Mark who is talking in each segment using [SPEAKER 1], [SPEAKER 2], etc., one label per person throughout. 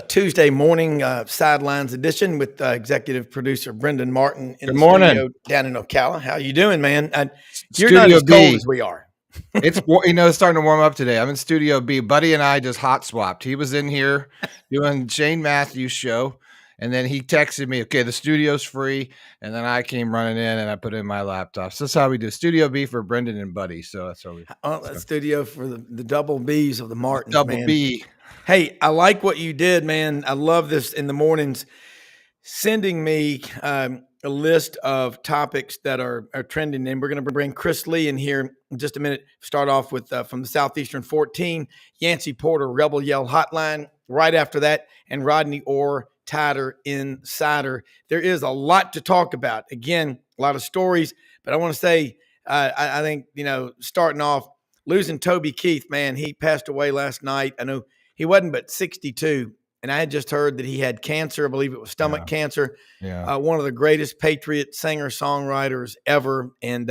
[SPEAKER 1] Tuesday morning sidelines edition with executive producer Brenden Martin in
[SPEAKER 2] Good
[SPEAKER 1] the
[SPEAKER 2] morning.
[SPEAKER 1] studio down in Ocala. How you doing, man? You're not
[SPEAKER 2] Studio
[SPEAKER 1] as cold
[SPEAKER 2] B.
[SPEAKER 1] as we are.
[SPEAKER 2] It's starting to warm up today. I'm in Studio B. Buddy and I just hot swapped. He was in here doing Shane Matthews' show, and then he texted me, "Okay, the studio's free." And then I came running in and I put in my laptop. So that's how we do Studio B for Brenden and Buddy. So that's how we
[SPEAKER 1] That studio for the double B's of the Martins,
[SPEAKER 2] double
[SPEAKER 1] man.
[SPEAKER 2] B.
[SPEAKER 1] Hey, I like what you did, man. I love this in the mornings, sending me a list of topics that are trending. And we're going to bring Chris Lee in here in just a minute. Start off with from the Southeastern 14, Yancy Porter, Rebel Yell Hotline. Right after that, and Rodney Orr, Tighter Insider. There is a lot to talk about. Again, a lot of stories, but I want to say, I think, starting off, losing Toby Keith, man, he passed away last night. I know he wasn't but 62, and I had just heard that he had cancer. I believe it was stomach cancer.
[SPEAKER 2] Yeah.
[SPEAKER 1] One of the greatest Patriot singer-songwriters ever, and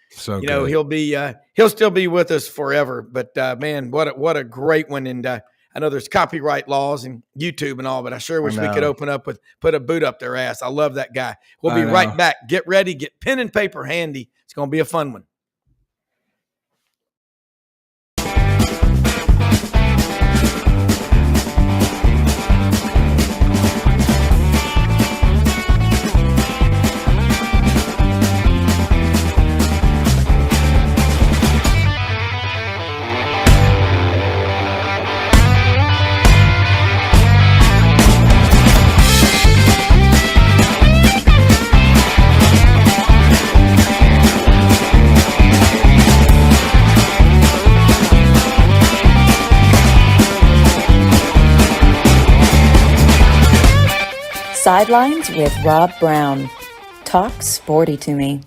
[SPEAKER 2] So
[SPEAKER 1] he'll still be with us forever. But man, what a great one! And I know there's copyright laws and YouTube and all, but I sure wish we could open up with put a boot up their ass. I love that guy. We'll be right back. Get ready, get pen and paper handy. It's going to be a fun one.
[SPEAKER 3] Sidelines with Rob Browne. Talk sporty to me.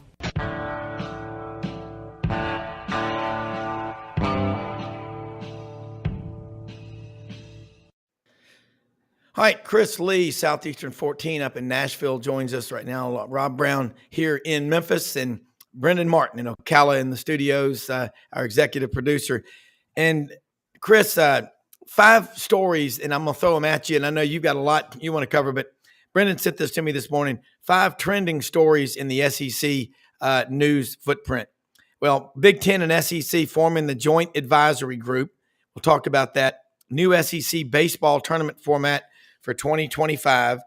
[SPEAKER 1] All right, Chris Lee, Southeastern 14 up in Nashville, joins us right now. Rob Browne here in Memphis, and Brenden Martin in Ocala in the studios, our executive producer. And Chris, 5 stories, and I'm going to throw them at you, and I know you've got a lot you want to cover, but Brenden sent this to me this morning. 5 trending stories in the SEC news footprint. Well, Big Ten and SEC forming the joint advisory group. We'll talk about that. New SEC baseball tournament format for 2025.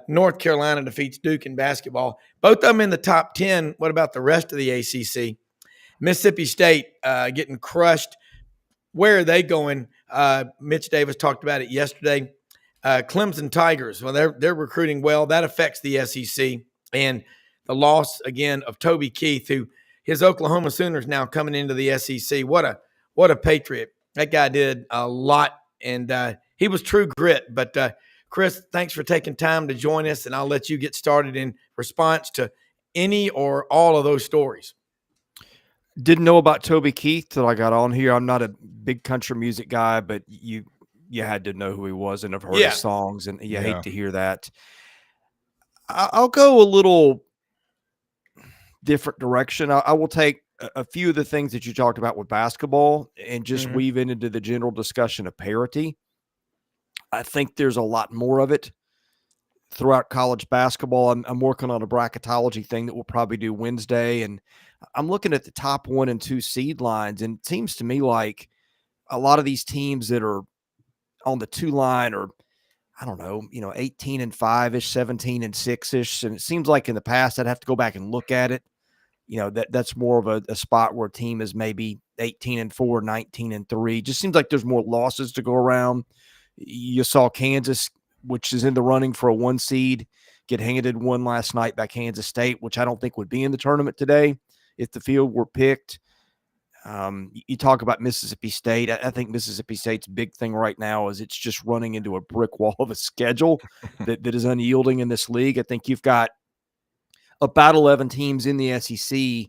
[SPEAKER 1] North Carolina defeats Duke in basketball. Both of them in the top 10. What about the rest of the ACC? Mississippi State getting crushed. Where are they going? Mitch Davis talked about it yesterday. Clemson Tigers, well, they're recruiting well. That affects the SEC. And the loss, again, of Toby Keith, who his Oklahoma Sooners now coming into the SEC. What a Patriot. That guy did a lot, and he was true grit. But, Chris, thanks for taking time to join us, and I'll let you get started in response to any or all of those stories.
[SPEAKER 4] Didn't know about Toby Keith till I got on here. I'm not a big country music guy, but you had to know who he was and have heard his songs, and you hate to hear that. I'll go a little different direction. I will take a few of the things that you talked about with basketball and just weave it into the general discussion of parity. I think there's a lot more of it throughout college basketball. I'm working on a bracketology thing that we'll probably do Wednesday, and I'm looking at the top 1 and 2 seed lines, and it seems to me like a lot of these teams that are on the 2 line or, I don't know, 18 and 5-ish, 17 and 6-ish. And it seems like in the past, I'd have to go back and look at it. That's more of a spot where a team is maybe 18 and 4, 19 and 3. Just seems like there's more losses to go around. You saw Kansas, which is in the running for a 1 seed, get handed one last night by Kansas State, which I don't think would be in the tournament today if the field were picked. You talk about Mississippi State. I think Mississippi State's big thing right now is it's just running into a brick wall of a schedule that is unyielding in this league. I think you've got about 11 teams in the SEC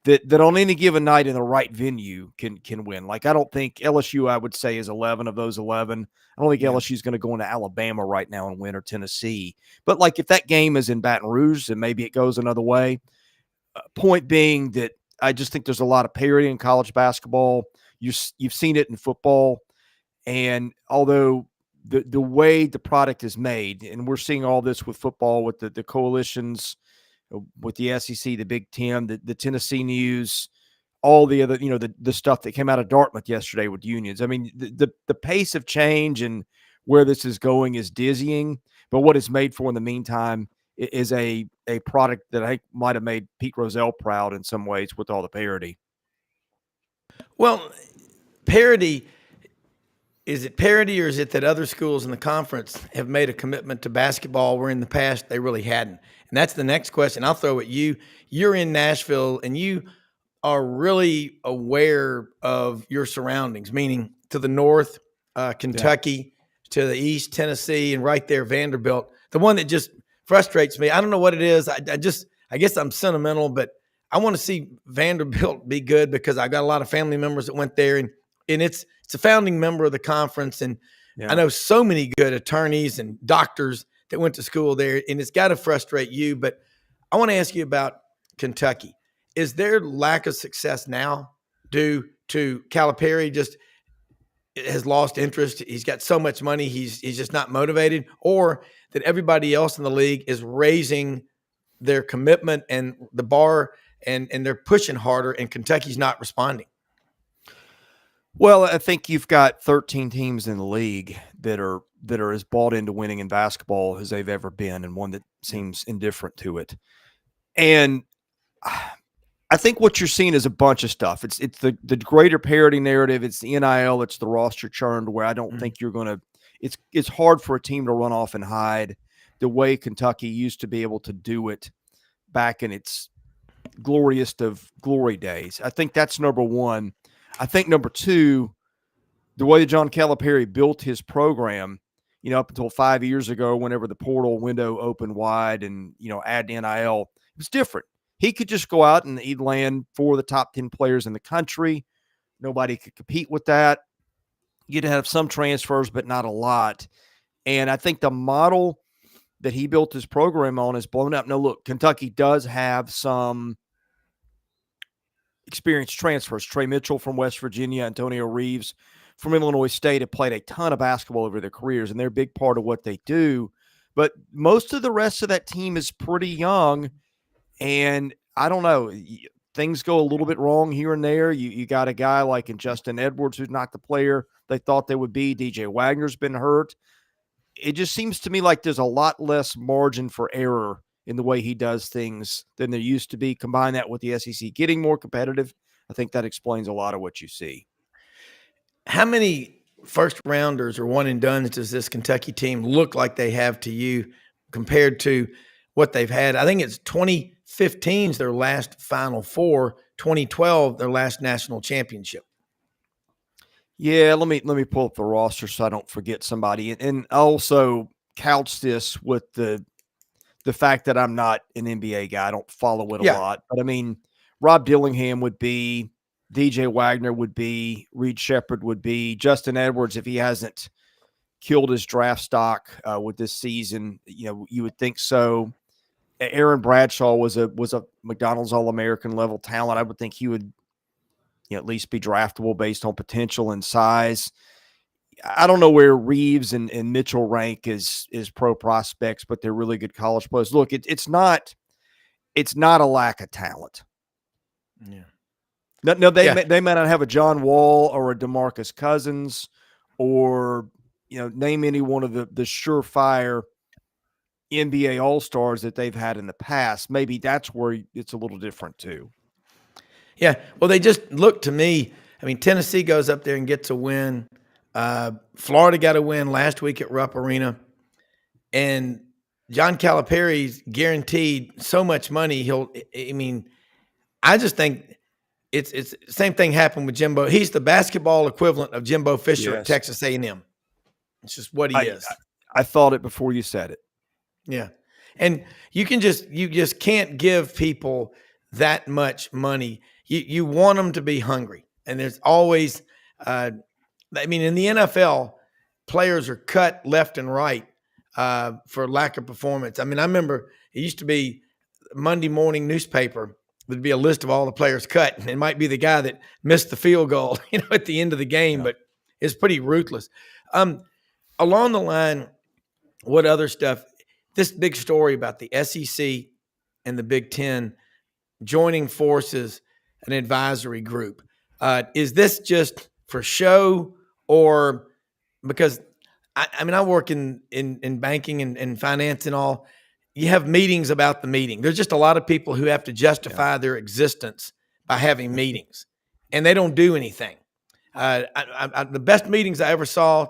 [SPEAKER 4] that on any given night in the right venue can win. Like, I don't think LSU, I would say, is 11 of those 11. I don't think LSU is going to go into Alabama right now and win, or Tennessee. But, like, if that game is in Baton Rouge, then maybe it goes another way. Point being that I just think there's a lot of parity in college basketball. You've seen it in football. And although the way the product is made, and we're seeing all this with football, with the coalitions, with the SEC, the Big Ten, the Tennessee News, all the other, the stuff that came out of Dartmouth yesterday with unions. I mean, the pace of change and where this is going is dizzying. But what it's made for in the meantime is a product that I think might have made Pete Rozelle proud in some ways with all the parody.
[SPEAKER 1] Well, parody. Is it parody, or is it that other schools in the conference have made a commitment to basketball where in the past they really hadn't? And that's the next question I'll throw at you. You're in Nashville, and you are really aware of your surroundings, meaning to the north, Kentucky, to the east, Tennessee, and right there, Vanderbilt. The one that just frustrates me, I don't know what it is. I guess I'm sentimental, but I want to see Vanderbilt be good because I've got a lot of family members that went there, and it's a founding member of the conference. And I know so many good attorneys and doctors that went to school there, and it's got to frustrate you. But I want to ask you about Kentucky. Is their lack of success now due to Calipari just has lost interest? He's got so much money, he's just not motivated, or that everybody else in the league is raising their commitment and the bar and they're pushing harder, and Kentucky's not responding?
[SPEAKER 4] Well, I think you've got 13 teams in the league that are as bought into winning in basketball as they've ever been, and one that seems indifferent to it. And I think what you're seeing is a bunch of stuff. It's the greater parity narrative. It's the NIL. It's the roster churn, where I don't think you're going to. It's hard for a team to run off and hide the way Kentucky used to be able to do it back in its gloriest of glory days. I think that's number one. I think number two, the way that John Calipari built his program, up until 5 years ago, whenever the portal window opened wide and, add NIL, it was different. He could just go out and he'd land 4 of the top 10 players in the country. Nobody could compete with that. You'd have some transfers, but not a lot. And I think the model that he built his program on is blown up. Now, look, Kentucky does have some experienced transfers. Trey Mitchell from West Virginia, Antonio Reeves from Illinois State have played a ton of basketball over their careers, and they're a big part of what they do. But most of the rest of that team is pretty young, and I don't know. Things go a little bit wrong here and there. You got a guy like Justin Edwards who's not the player they thought they would be. DJ Wagner's been hurt. It just seems to me like there's a lot less margin for error in the way he does things than there used to be. Combine that with the SEC getting more competitive, I think that explains a lot of what you see.
[SPEAKER 1] How many first rounders or one and dones does this Kentucky team look like they have to you compared to what they've had? I think it's 2015 is their last Final Four, 2012 their last national championship.
[SPEAKER 4] Yeah, let me pull up the roster so I don't forget somebody, and also couch this with the fact that I'm not an NBA guy. I don't follow it a lot. But, I mean, Rob Dillingham would be, DJ Wagner would be, Reed Shepherd would be, Justin Edwards, if he hasn't killed his draft stock with this season, you would think so. Aaron Bradshaw was a McDonald's All-American level talent. I would think he would at least be draftable based on potential and size. I don't know where Reeves and Mitchell rank as pro prospects, but they're really good college players. Look, it's not a lack of talent.
[SPEAKER 1] Yeah.
[SPEAKER 4] No, they may not have a John Wall or a DeMarcus Cousins or name any one of the surefire NBA All-Stars that they've had in the past. Maybe that's where it's a little different too.
[SPEAKER 1] Yeah. Well, they just look to me. I mean, Tennessee goes up there and gets a win. Florida got a win last week at Rupp Arena, and John Calipari's guaranteed so much money. I just think it's the same thing happened with Jimbo. He's the basketball equivalent of Jimbo Fisher at Texas A&M. It's just what he is.
[SPEAKER 4] I thought it before you said it.
[SPEAKER 1] Yeah. And you just can't give people that much money. You want them to be hungry. And there's always, in the NFL, players are cut left and right for lack of performance. I mean, I remember it used to be Monday morning newspaper. There'd be a list of all the players cut, and it might be the guy that missed the field goal, at the end of the game, but it's pretty ruthless. A along the line, what other stuff? This big story about the SEC and the Big Ten joining forces, an advisory group. Is this just for show, or because I work in banking and finance and all. You have meetings about the meeting. There's just a lot of people who have to justify their existence by having meetings, and they don't do anything. The best meetings I ever saw,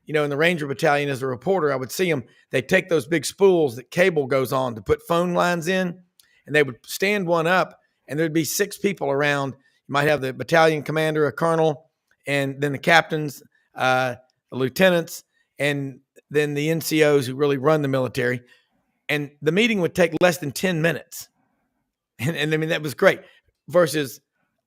[SPEAKER 1] in the Ranger Battalion as a reporter, I would see them. They take those big spools that cable goes on to put phone lines in, and they would stand one up, and there'd be 6 people around. You might have the battalion commander, a colonel, and then the captains, the lieutenants, and then the NCOs who really run the military. And the meeting would take less than 10 minutes. And I mean, that was great versus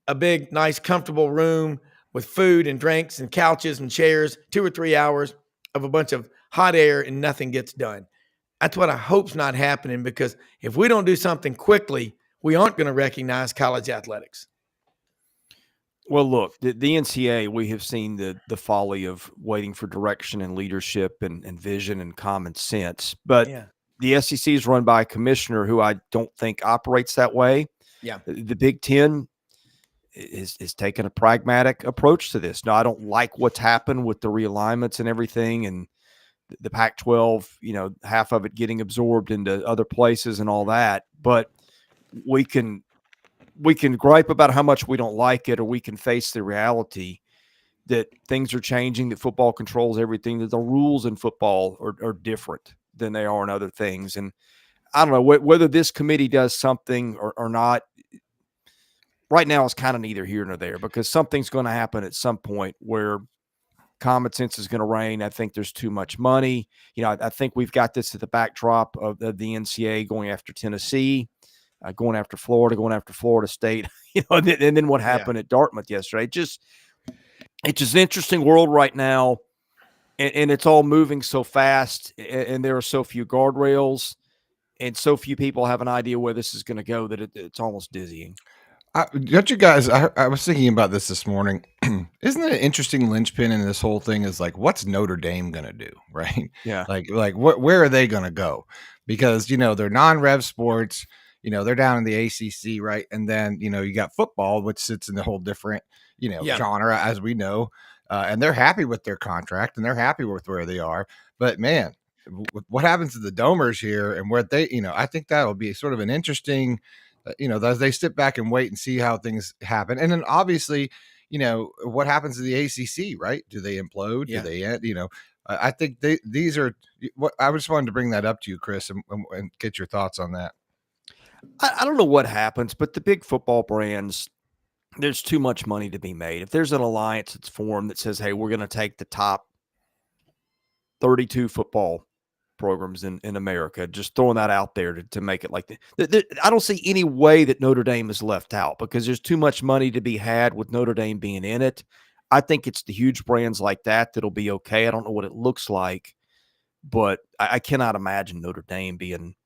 [SPEAKER 1] a big, nice, comfortable room with food and drinks and couches and chairs, 2 or 3 hours of a bunch of hot air and nothing gets done. That's what I hope's not happening, because if we don't do something quickly, we aren't going to recognize college athletics.
[SPEAKER 4] Well, look, the NCAA, we have seen the folly of waiting for direction and leadership and vision and common sense. But the SEC is run by a commissioner who I don't think operates that way. Yeah. The Big Ten is taking a pragmatic approach to this. Now, I don't like what's happened with the realignments and everything, and the Pac-12, half of it getting absorbed into other places and all that. But we can gripe about how much we don't like it, or we can face the reality that things are changing, that football controls everything, that the rules in football are different than they are in other things. And I don't know whether this committee does something or not. Right now, it's kind of neither here nor there, because something's going to happen at some point where common sense is going to reign. I think there's too much money. I think we've got this at the backdrop of the NCAA going after Tennessee, going after Florida State, and then what happened at Dartmouth yesterday. It's just an interesting world right now, and it's all moving so fast, and there are so few guardrails, and so few people have an idea where this is going to go that it's almost dizzying.
[SPEAKER 2] Don't you guys? I was thinking about this morning. Isn't it an interesting linchpin in this whole thing? Is like, what's Notre Dame going to do, right?
[SPEAKER 4] Yeah.
[SPEAKER 2] Like where are they going to go? Because they're non-rev sports. They're down in the ACC, right? And then you got football, which sits in the whole different genre, as we know. And they're happy with their contract, and they're happy with where they are. But man, what happens to the Domers here, and where they, I think that'll be sort of an interesting. As they sit back and wait and see how things happen. And then obviously, what happens to the ACC, right? Do they implode? Do they end? I think these are what I just wanted to bring that up to you, Chris, and get your thoughts on that.
[SPEAKER 4] I don't know what happens, but the big football brands, there's too much money to be made. If there's an alliance that's formed that says, hey, we're going to take the top 32 football programs in America, just throwing that out there to make it like that. I don't see any way that Notre Dame is left out, because there's too much money to be had with Notre Dame being in it. I think it's the huge brands like that'll be okay. I don't know what it looks like, but I cannot imagine Notre Dame being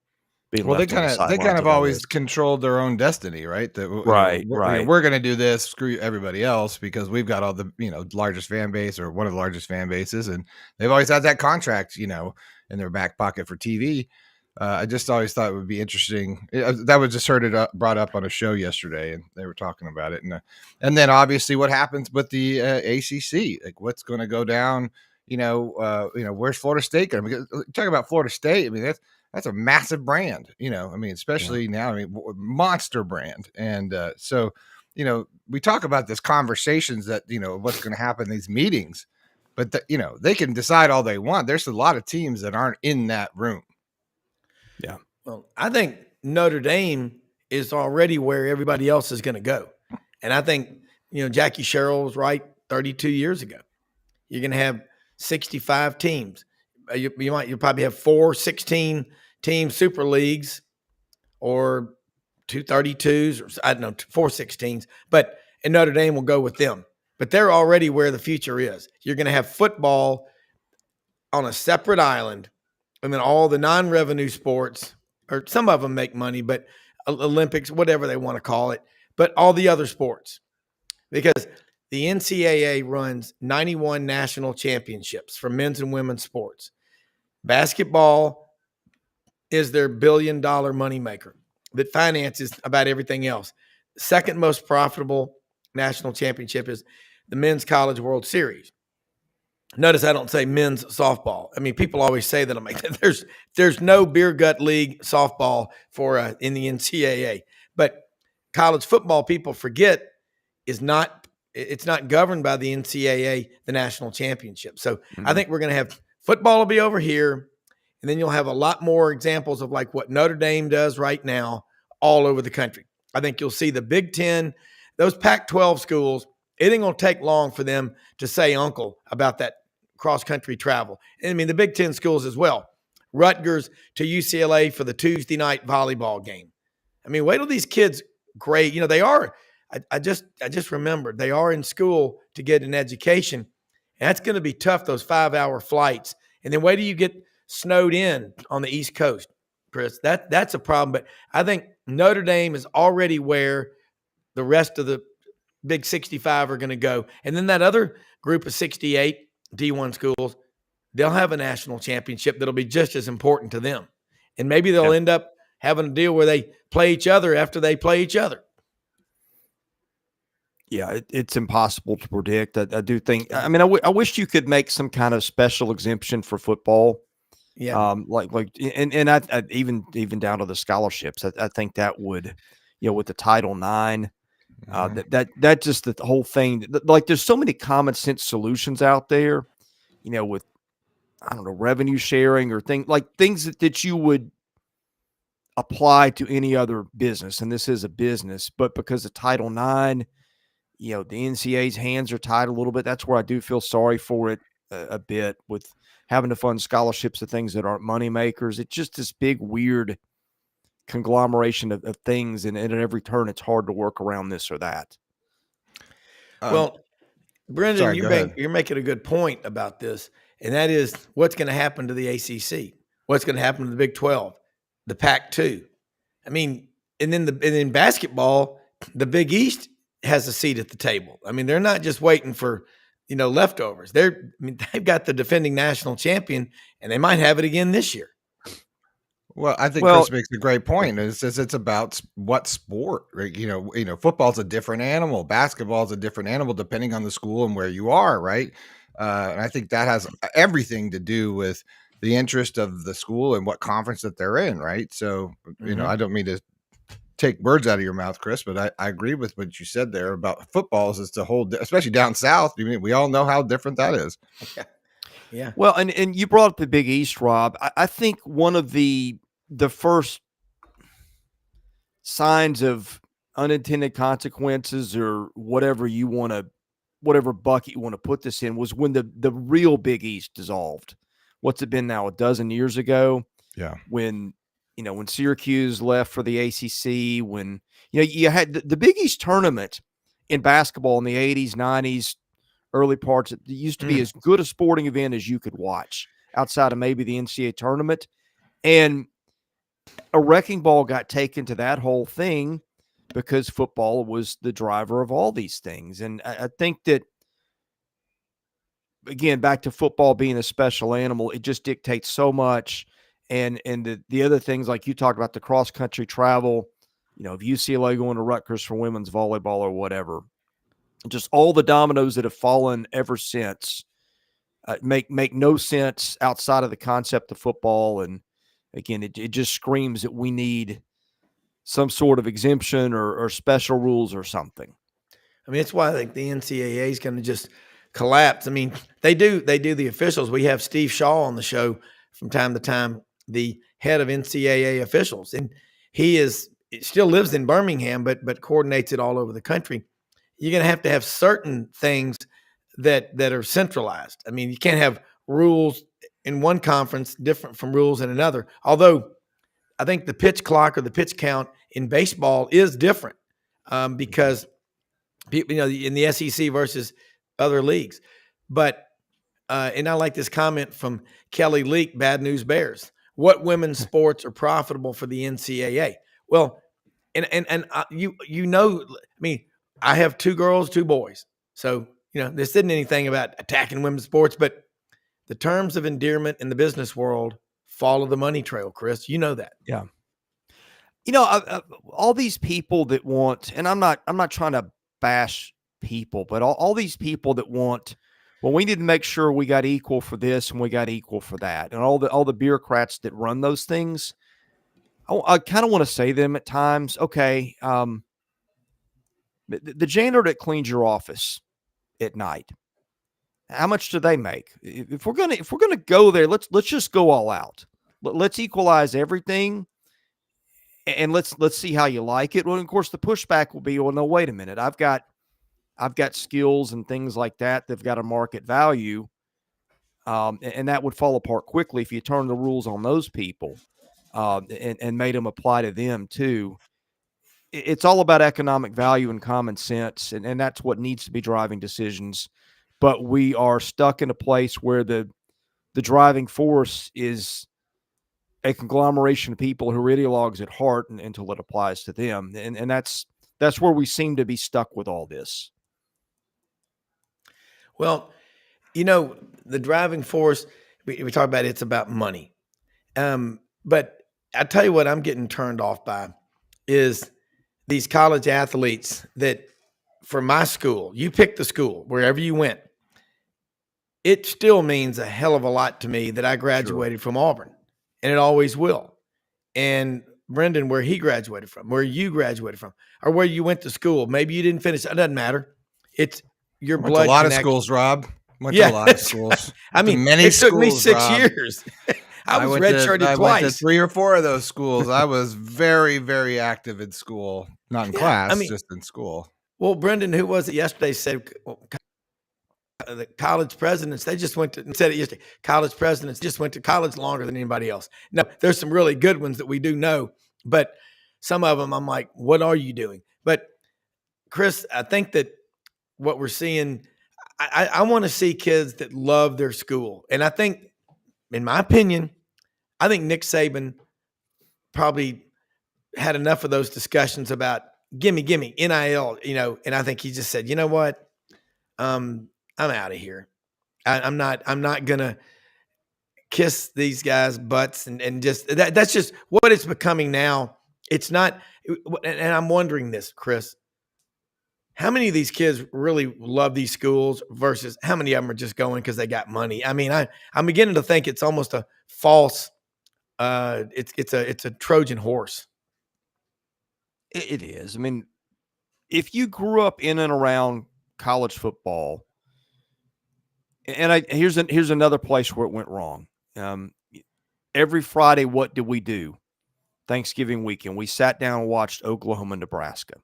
[SPEAKER 2] well, they kind of always controlled their own destiny, right?
[SPEAKER 4] Right.
[SPEAKER 2] We're going to do this, screw everybody else, because we've got all the largest fan base, or one of the largest fan bases, and they've always had that contract, in their back pocket for TV. I just always thought it would be interesting. That was just brought up on a show yesterday, and they were talking about it, and then obviously what happens with the ACC, like what's going to go down. Where's Florida State going? Because talking about Florida State, I mean that's a massive brand, especially now, monster brand. And so, we talk about this conversations that, what's going to happen in these meetings, but they can decide all they want. There's a lot of teams that aren't in that room.
[SPEAKER 4] Yeah.
[SPEAKER 1] Well, I think Notre Dame is already where everybody else is going to go. And I think, Jackie Sherrill was right 32 years ago. You're going to have 65 teams. You'll probably have 4 16-team super leagues, or 2 32s, or I don't know, 4 16s. And Notre Dame will go with them. But they're already where the future is. You're going to have football on a separate island, and then all the non-revenue sports, or some of them make money, but Olympics, whatever they want to call it, but all the other sports. Because the NCAA runs 91 national championships for men's and women's sports. Basketball is their billion-dollar moneymaker that finances about everything else. Second most profitable national championship is the Men's College World Series. Notice I don't say men's softball. I mean, people always say that. I'm like, there's no beer gut league softball for in the NCAA. But college football, people forget, it's not governed by the NCAA, the national championship. So I think we're going to have football will be over here, and then you'll have a lot more examples of like what Notre Dame does right now all over the country. I think you'll see the Big Ten, those Pac-12 schools. It ain't going to take long for them to say uncle about that cross-country travel. And I mean, the Big Ten schools as well. Rutgers to UCLA for the Tuesday night volleyball game. I mean, wait till these kids grade. They are. I just remembered they are in school to get an education. And that's going to be tough, those 5-hour flights. And then wait till you get snowed in on the East Coast, Chris. That's a problem. But I think Notre Dame is already where the rest of the Big 65 are going to go. And then that other group of 68 D1 schools, they'll have a national championship that'll be just as important to them. And maybe they'll end up having a deal where they play each other after they play each other.
[SPEAKER 4] Yeah, it's impossible to predict. I do think. I mean, I wish you could make some kind of special exemption for football. Yeah, and I even down to the scholarships. I think that would, with the Title IX, that just the whole thing. Like, there's so many common sense solutions out there, with revenue sharing or things that you would apply to any other business, and this is a business, but because of Title IX. The NCAA's hands are tied a little bit. That's where I do feel sorry for it a bit with having to fund scholarships to things that aren't money makers. It's just this big, weird conglomeration of things. And at every turn, it's hard to work around this or that.
[SPEAKER 1] Well, Brenden, you're making a good point about this. And that is what's going to happen to the ACC, what's going to happen to the Big 12, the Pac-2. I mean, and then in basketball, the Big East has a seat at the table. I mean, they're not just waiting for, leftovers. They've got the defending national champion, and they might have it again this year.
[SPEAKER 2] Well, I think Chris makes a great point. It's about what sport, right? Football's a different animal. Basketball's a different animal depending on the school and where you are, right? And I think that has everything to do with the interest of the school and what conference that they're in, right? So, I don't mean to take words out of your mouth, Chris, but I agree with what you said there about footballs. It's a whole, especially down south. I mean, we all know how different that is.
[SPEAKER 1] Yeah.
[SPEAKER 4] Well, and you brought up the Big East, Rob. I think one of the first signs of unintended consequences or whatever bucket you want to put this in was when the real Big East dissolved. What's it been now? A dozen years ago?
[SPEAKER 2] Yeah.
[SPEAKER 4] When Syracuse left for the ACC, when, you had the Big East tournament in basketball in the 80s, 90s, early parts, it used to be as good a sporting event as you could watch outside of maybe the NCAA tournament. And a wrecking ball got taken to that whole thing because football was the driver of all these things. And I think that, again, back to football being a special animal, it just dictates so much. And the other things, like you talked about, the cross-country travel, of UCLA going to Rutgers for women's volleyball or whatever, just all the dominoes that have fallen ever since make no sense outside of the concept of football. And, again, it just screams that we need some sort of exemption or special rules or something.
[SPEAKER 1] I mean, it's why I think the NCAA is going to just collapse. I mean, they do the officials. We have Steve Shaw on the show from time to time, the head of NCAA officials, and he still lives in Birmingham, but coordinates it all over the country. You're going to have certain things that are centralized. I mean, you can't have rules in one conference different from rules in another. Although I think the pitch clock or the pitch count in baseball is different because in the SEC versus other leagues. But and I like this comment from Kelly Leak, Bad News Bears. What women's sports are profitable for the NCAA? Well, and I mean, I have 2 girls, 2 boys. So, this isn't anything about attacking women's sports, but the terms of endearment in the business world follow the money trail, Chris. You know that.
[SPEAKER 4] Yeah. All these people that want, and I'm not trying to bash people, but all these people that want, well, we need to make sure we got equal for this and we got equal for that. And all the bureaucrats that run those things, I kind of want to say to them at times, okay, the janitor that cleans your office at night, how much do they make? If we're gonna go there, let's just go all out. Let's equalize everything, and let's see how you like it. Well, of course, the pushback will be, well, no, wait a minute, I've got skills and things like that that've got a market value, and that would fall apart quickly if you turn the rules on those people, and made them apply to them too. It's all about economic value and common sense, and that's what needs to be driving decisions. But we are stuck in a place where the driving force is a conglomeration of people who are ideologues at heart until it applies to them. And that's where we seem to be stuck with all this.
[SPEAKER 1] Well, the driving force, we talk about it's about money. But I tell you what I'm getting turned off by is these college athletes that, for my school, you pick the school, wherever you went, it still means a hell of a lot to me that I graduated from Auburn, and it always will. And Brenden, where he graduated from, where you graduated from, or where you went to school, maybe you didn't finish. It doesn't matter. It's your blood.
[SPEAKER 2] Went to a lot of schools, Rob. Went to a lot of schools.
[SPEAKER 1] I mean, it took me 6 years. I was redshirted twice.
[SPEAKER 2] I went to 3 or 4 of those schools. I was very, very active in school, not in class, just in school.
[SPEAKER 1] Well, Brenden, who was it yesterday, said the college presidents, they just went to, said it yesterday, college presidents just went to college longer than anybody else. No, there's some really good ones that we do know, but some of them I'm like, what are you doing? But Chris, I think that what we're seeing, I want to see kids that love their school. And I think, in my opinion, I think Nick Saban probably had enough of those discussions about gimme, NIL, and I think he just said, you know what? I'm out of here. I'm not gonna kiss these guys' butts and just that's just what it's becoming now. It's not, and I'm wondering this, Chris. How many of these kids really love these schools versus how many of them are just going because they got money? I mean, I'm beginning to think it's almost a false. It's a Trojan horse.
[SPEAKER 4] It is. I mean, if you grew up in and around college football, and here's another place where it went wrong. Every Friday, what did we do? Thanksgiving weekend, we sat down and watched Oklahoma, Nebraska.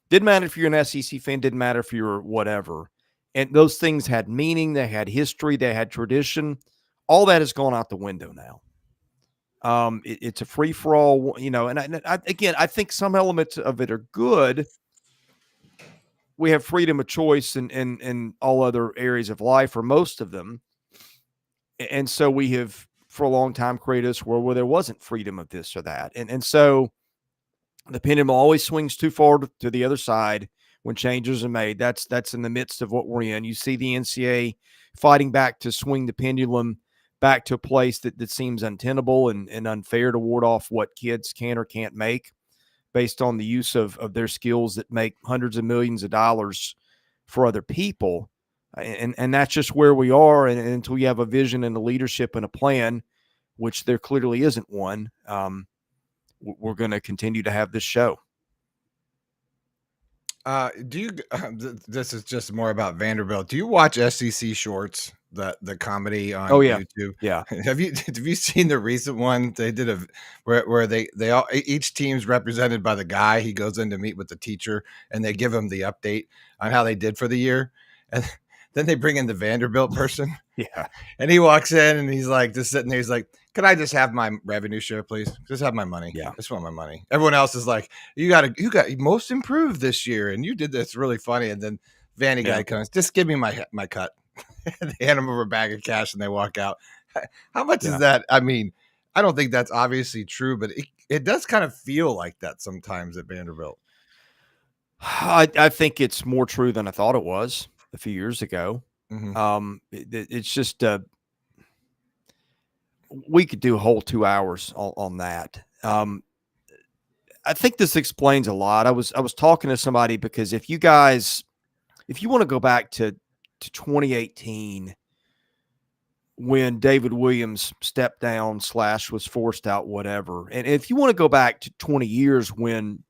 [SPEAKER 4] Didn't matter if you're an SEC fan, didn't matter if you're whatever. And those things had meaning, they had history, they had tradition. All that has gone out the window now. It's a free-for-all, and I think some elements of it are good. We have freedom of choice in all other areas of life, or most of them. And so we have, for a long time, created this world where there wasn't freedom of this or that. And so the pendulum always swings too far to the other side when changes are made. That's in the midst of what we're in. You see the NCAA fighting back to swing the pendulum back to a place that seems untenable and unfair to ward off what kids can or can't make based on the use of their skills that make hundreds of millions of dollars for other people. And that's just where we are. And until we have a vision and a leadership and a plan, which there clearly isn't one, we're going to continue to have this show.
[SPEAKER 2] Do you? This is just more about Vanderbilt. Do you watch SEC Shorts, the comedy on YouTube?
[SPEAKER 4] Yeah.
[SPEAKER 2] Have you seen the recent one? They did where they all, each team's represented by the guy. He goes in to meet with the teacher, and they give him the update on how they did for the year, and then they bring in the Vanderbilt person.
[SPEAKER 4] Yeah.
[SPEAKER 2] And he walks in and he's like, just sitting there. He's like, can I just have my revenue share, please? Just have my money.
[SPEAKER 4] Yeah.
[SPEAKER 2] I just want my money. Everyone else is like, you got most improved this year. And you did this really funny. And then Vanny guy comes, just give me my cut. They hand him over a bag of cash and they walk out. How much is that? I mean, I don't think that's obviously true, but it does kind of feel like that sometimes at Vanderbilt.
[SPEAKER 4] I think it's more true than I thought it was. a few years ago. It's just we could do a whole 2 hours on that. I think this explains a lot. I was talking to somebody because if you want to go back to 2018 when David Williams stepped down / was forced out, whatever, and if you want to go back to 20 years when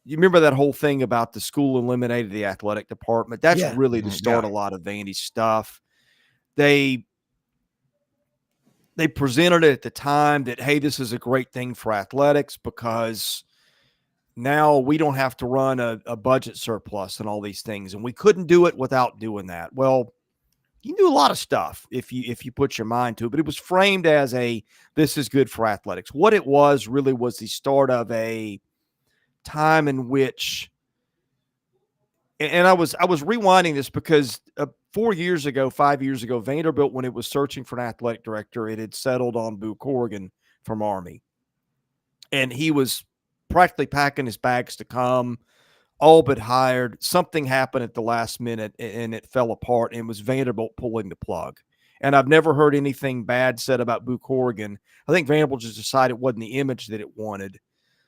[SPEAKER 4] you remember that whole thing about the school eliminated the athletic department, that's really the start a lot of Vandy's stuff. They presented it at the time that, hey, this is a great thing for athletics because now we don't have to run a budget surplus and all these things. And we couldn't do it without doing that. Well, you can do a lot of stuff if you put your mind to it, but it was framed as this is good for athletics. What it was really was the start of a time in which, and I was rewinding this because 5 years ago, Vanderbilt, when it was searching for an athletic director, it had settled on Boo Corrigan from Army. And he was practically packing his bags to come, all but hired. Something happened at the last minute and it fell apart, and it was Vanderbilt pulling the plug. And I've never heard anything bad said about Boo Corrigan. I think Vanderbilt just decided it wasn't the image that it wanted.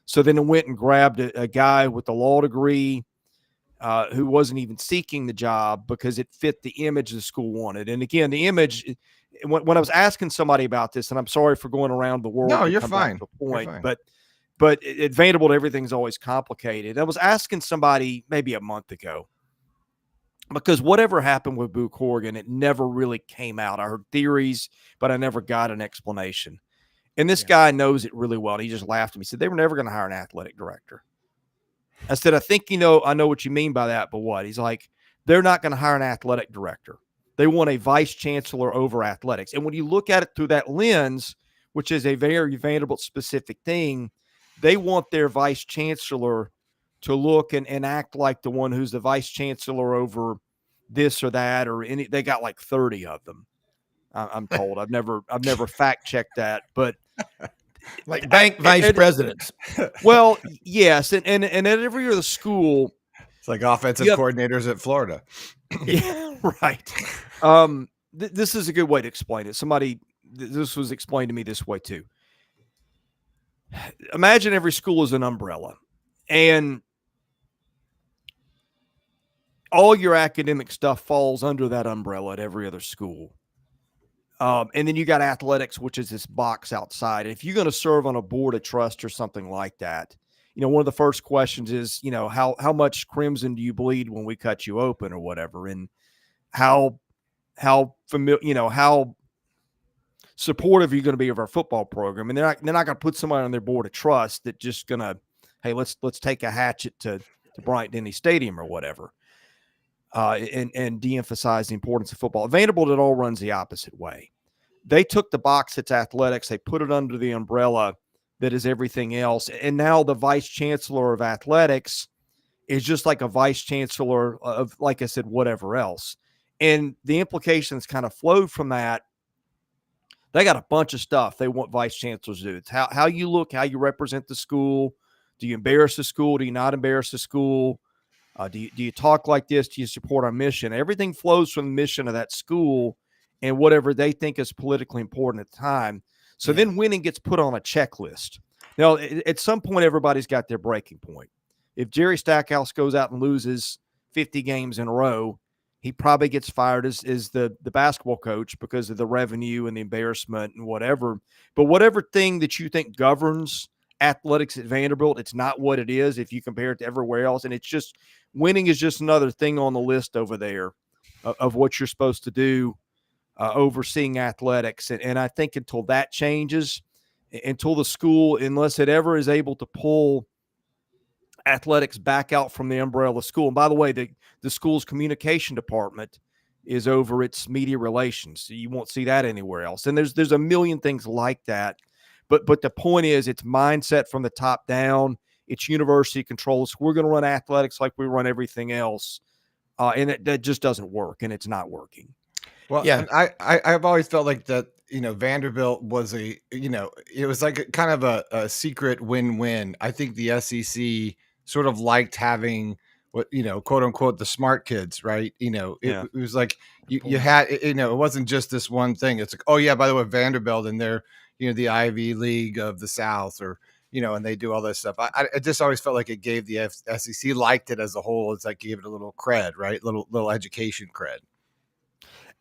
[SPEAKER 4] So then it went and grabbed a guy with a law degree who wasn't even seeking the job because it fit the image the school wanted. And again, the image, when I was asking somebody about this, and I'm sorry for going around the world.
[SPEAKER 2] No, you're fine.
[SPEAKER 4] But at Vanderbilt, everything's always complicated. I was asking somebody maybe a month ago because whatever happened with Boo Corrigan, it never really came out. I heard theories, but I never got an explanation. And this guy knows it really well. And he just laughed at me. He said, they were never going to hire an athletic director. I said, I think, I know what you mean by that, but what? He's like, they're not going to hire an athletic director. They want a vice chancellor over athletics. And when you look at it through that lens, which is a very Vanderbilt specific thing, they want their vice chancellor to look and act like the one who's the vice chancellor over this or that, or any. They got like 30 of them. I'm told. I've never fact checked that, but
[SPEAKER 1] like bank vice presidents.
[SPEAKER 4] Well, yes, and at every other school,
[SPEAKER 2] it's like offensive coordinators at Florida.
[SPEAKER 4] Yeah, right. This is a good way to explain it. This was explained to me this way too. Imagine every school is an umbrella, and all your academic stuff falls under that umbrella at every other school. And then you got athletics, which is this box outside. If you're going to serve on a board of trust or something like that, one of the first questions is, how much crimson do you bleed when we cut you open or whatever? And how familiar, how supportive are you going to be of our football program? And they're not going to put somebody on their board of trust that just going to, hey, let's take a hatchet to Bryant-Denny Stadium or whatever. And de-emphasize the importance of football. Vanderbilt, it all runs the opposite way. They took the box that's athletics, they put it under the umbrella that is everything else, and now the vice chancellor of athletics is just like a vice chancellor of, like I said, whatever else. And the implications kind of flowed from that. They got a bunch of stuff they want vice chancellors to do. It's how you look, how you represent the school. Do you embarrass the school? Do you not embarrass the school? Do you talk like this? Do you support our mission? Everything flows from the mission of that school and whatever they think is politically important at the time. So then winning gets put on a checklist. Now, at some point, everybody's got their breaking point. If Jerry Stackhouse goes out and loses 50 games in a row, he probably gets fired as the basketball coach because of the revenue and the embarrassment and whatever. But whatever thing that you think governs athletics at Vanderbilt, it's not what it is if you compare it to everywhere else. And it's just winning is just another thing on the list over there of what you're supposed to do overseeing athletics. And I think until that changes, until the school, unless it ever is able to pull athletics back out from the umbrella school. And by the way, the school's communication department is over its media relations. So you won't see that anywhere else. And there's a million things like that. But the point is, it's mindset from the top down. It's university controls. We're going to run athletics like we run everything else. And that just doesn't work, and it's not working.
[SPEAKER 2] Well, yeah, I've always felt like that, Vanderbilt was it was like kind of a secret win-win. I think the SEC sort of liked having what, quote unquote, the smart kids, right? It was like you had, it wasn't just this one thing. It's like, oh yeah, by the way, Vanderbilt and they're, the Ivy League of the South, or, and they do all this stuff. I just always felt like it gave the SEC, liked it as a whole. It's like gave it a little cred, right? Little education cred.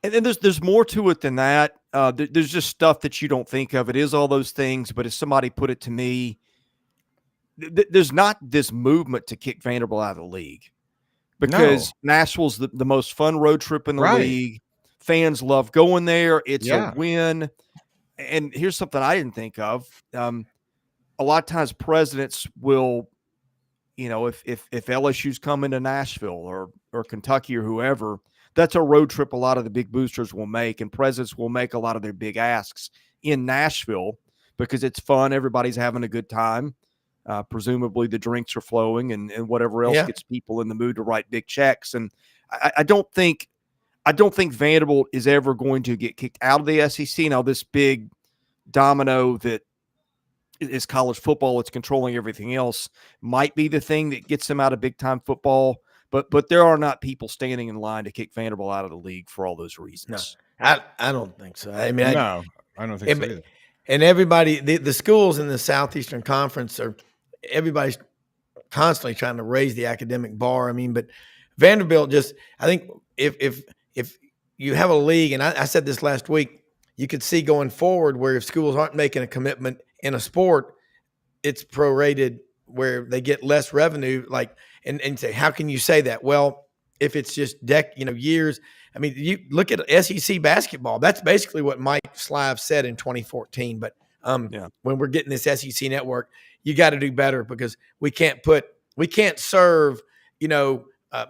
[SPEAKER 4] And then there's more to it than that. There's just stuff that you don't think of. It is all those things, but as somebody put it to me, there's not this movement to kick Vanderbilt out of the league because Nashville's the most fun road trip in the league. Fans love going there. It's a win. And here's something I didn't think of. A lot of times presidents will, if LSU's coming to Nashville or Kentucky or whoever, that's a road trip a lot of the big boosters will make, and presidents will make a lot of their big asks in Nashville because it's fun. Everybody's having a good time. Presumably the drinks are flowing and whatever else gets people in the mood to write big checks. And I don't think Vanderbilt is ever going to get kicked out of the SEC. Now, this big domino that is college football, it's controlling everything else, might be the thing that gets them out of big time football. But there are not people standing in line to kick Vanderbilt out of the league for all those reasons.
[SPEAKER 1] No, I don't think so. I mean,
[SPEAKER 2] I don't think so either.
[SPEAKER 1] And everybody, the schools in the Southeastern Conference everybody's constantly trying to raise the academic bar. I mean, but Vanderbilt I think if you have a league, and I said this last week, you could see going forward where if schools aren't making a commitment in a sport, it's prorated where they get less revenue. And say, how can you say that? Well, if it's just years. I mean, you look at SEC basketball. That's basically what Mike Slive said in 2014. But when we're getting this SEC network, you got to do better because we can't serve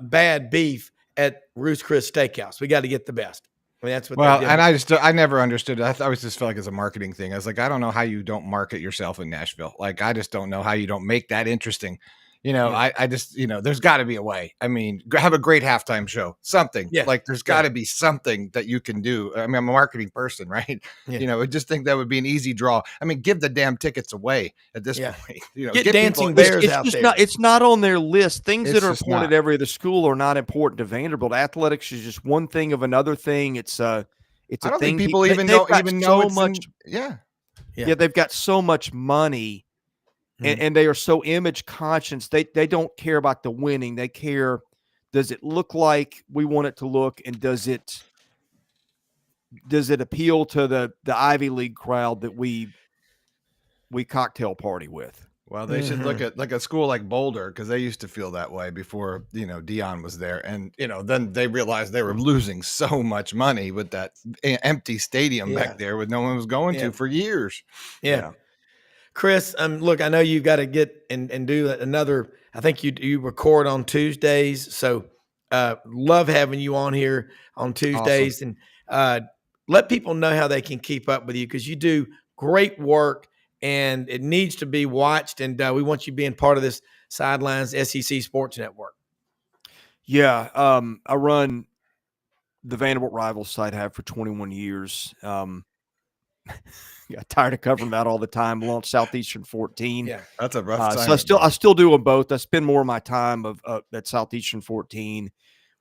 [SPEAKER 1] bad beef at Ruth's Chris Steakhouse. We got to get the best. I mean, that's what.
[SPEAKER 2] Well, and I never understood. I always just felt like it's a marketing thing. I was like, I don't know how you don't market yourself in Nashville. Like, I just don't know how you don't make that interesting. I just, there's got to be a way. I mean, have a great halftime show, something. Like there's got to be something that you can do. I mean, I'm a marketing person, right? I just think that would be an easy draw. I mean, give the damn tickets away at this point.
[SPEAKER 1] Get dancing bears out there.
[SPEAKER 4] It's not on their list. Things that are important at every other school are not important to Vanderbilt. Athletics is just one thing of another thing. It's a
[SPEAKER 2] don't
[SPEAKER 4] thing.
[SPEAKER 2] Think people even know
[SPEAKER 4] so much.
[SPEAKER 2] Yeah,
[SPEAKER 4] they've got so much money. And they are so image conscious. They don't care about the winning. They care, does it look like we want it to look, and does it appeal to the Ivy League crowd that we cocktail party with?
[SPEAKER 2] Well, they should look at like a school like Boulder, because they used to feel that way before Dion was there, and then they realized they were losing so much money with that empty stadium back there with no one was going to for years.
[SPEAKER 1] Yeah. Chris, look, I know you've got to get and do another. I think you record on Tuesdays, so love having you on here on Tuesdays. Awesome. And let people know how they can keep up with you, because you do great work and it needs to be watched. And we want you being part of this Sidelines SEC Sports Network.
[SPEAKER 4] Yeah, I run the Vanderbilt Rivals site, have for 21 years. Got tired of covering that all the time. Launched Southeastern 14.
[SPEAKER 2] Yeah, that's a rough time.
[SPEAKER 4] So I still do them both. I spend more of my time at Southeastern 14.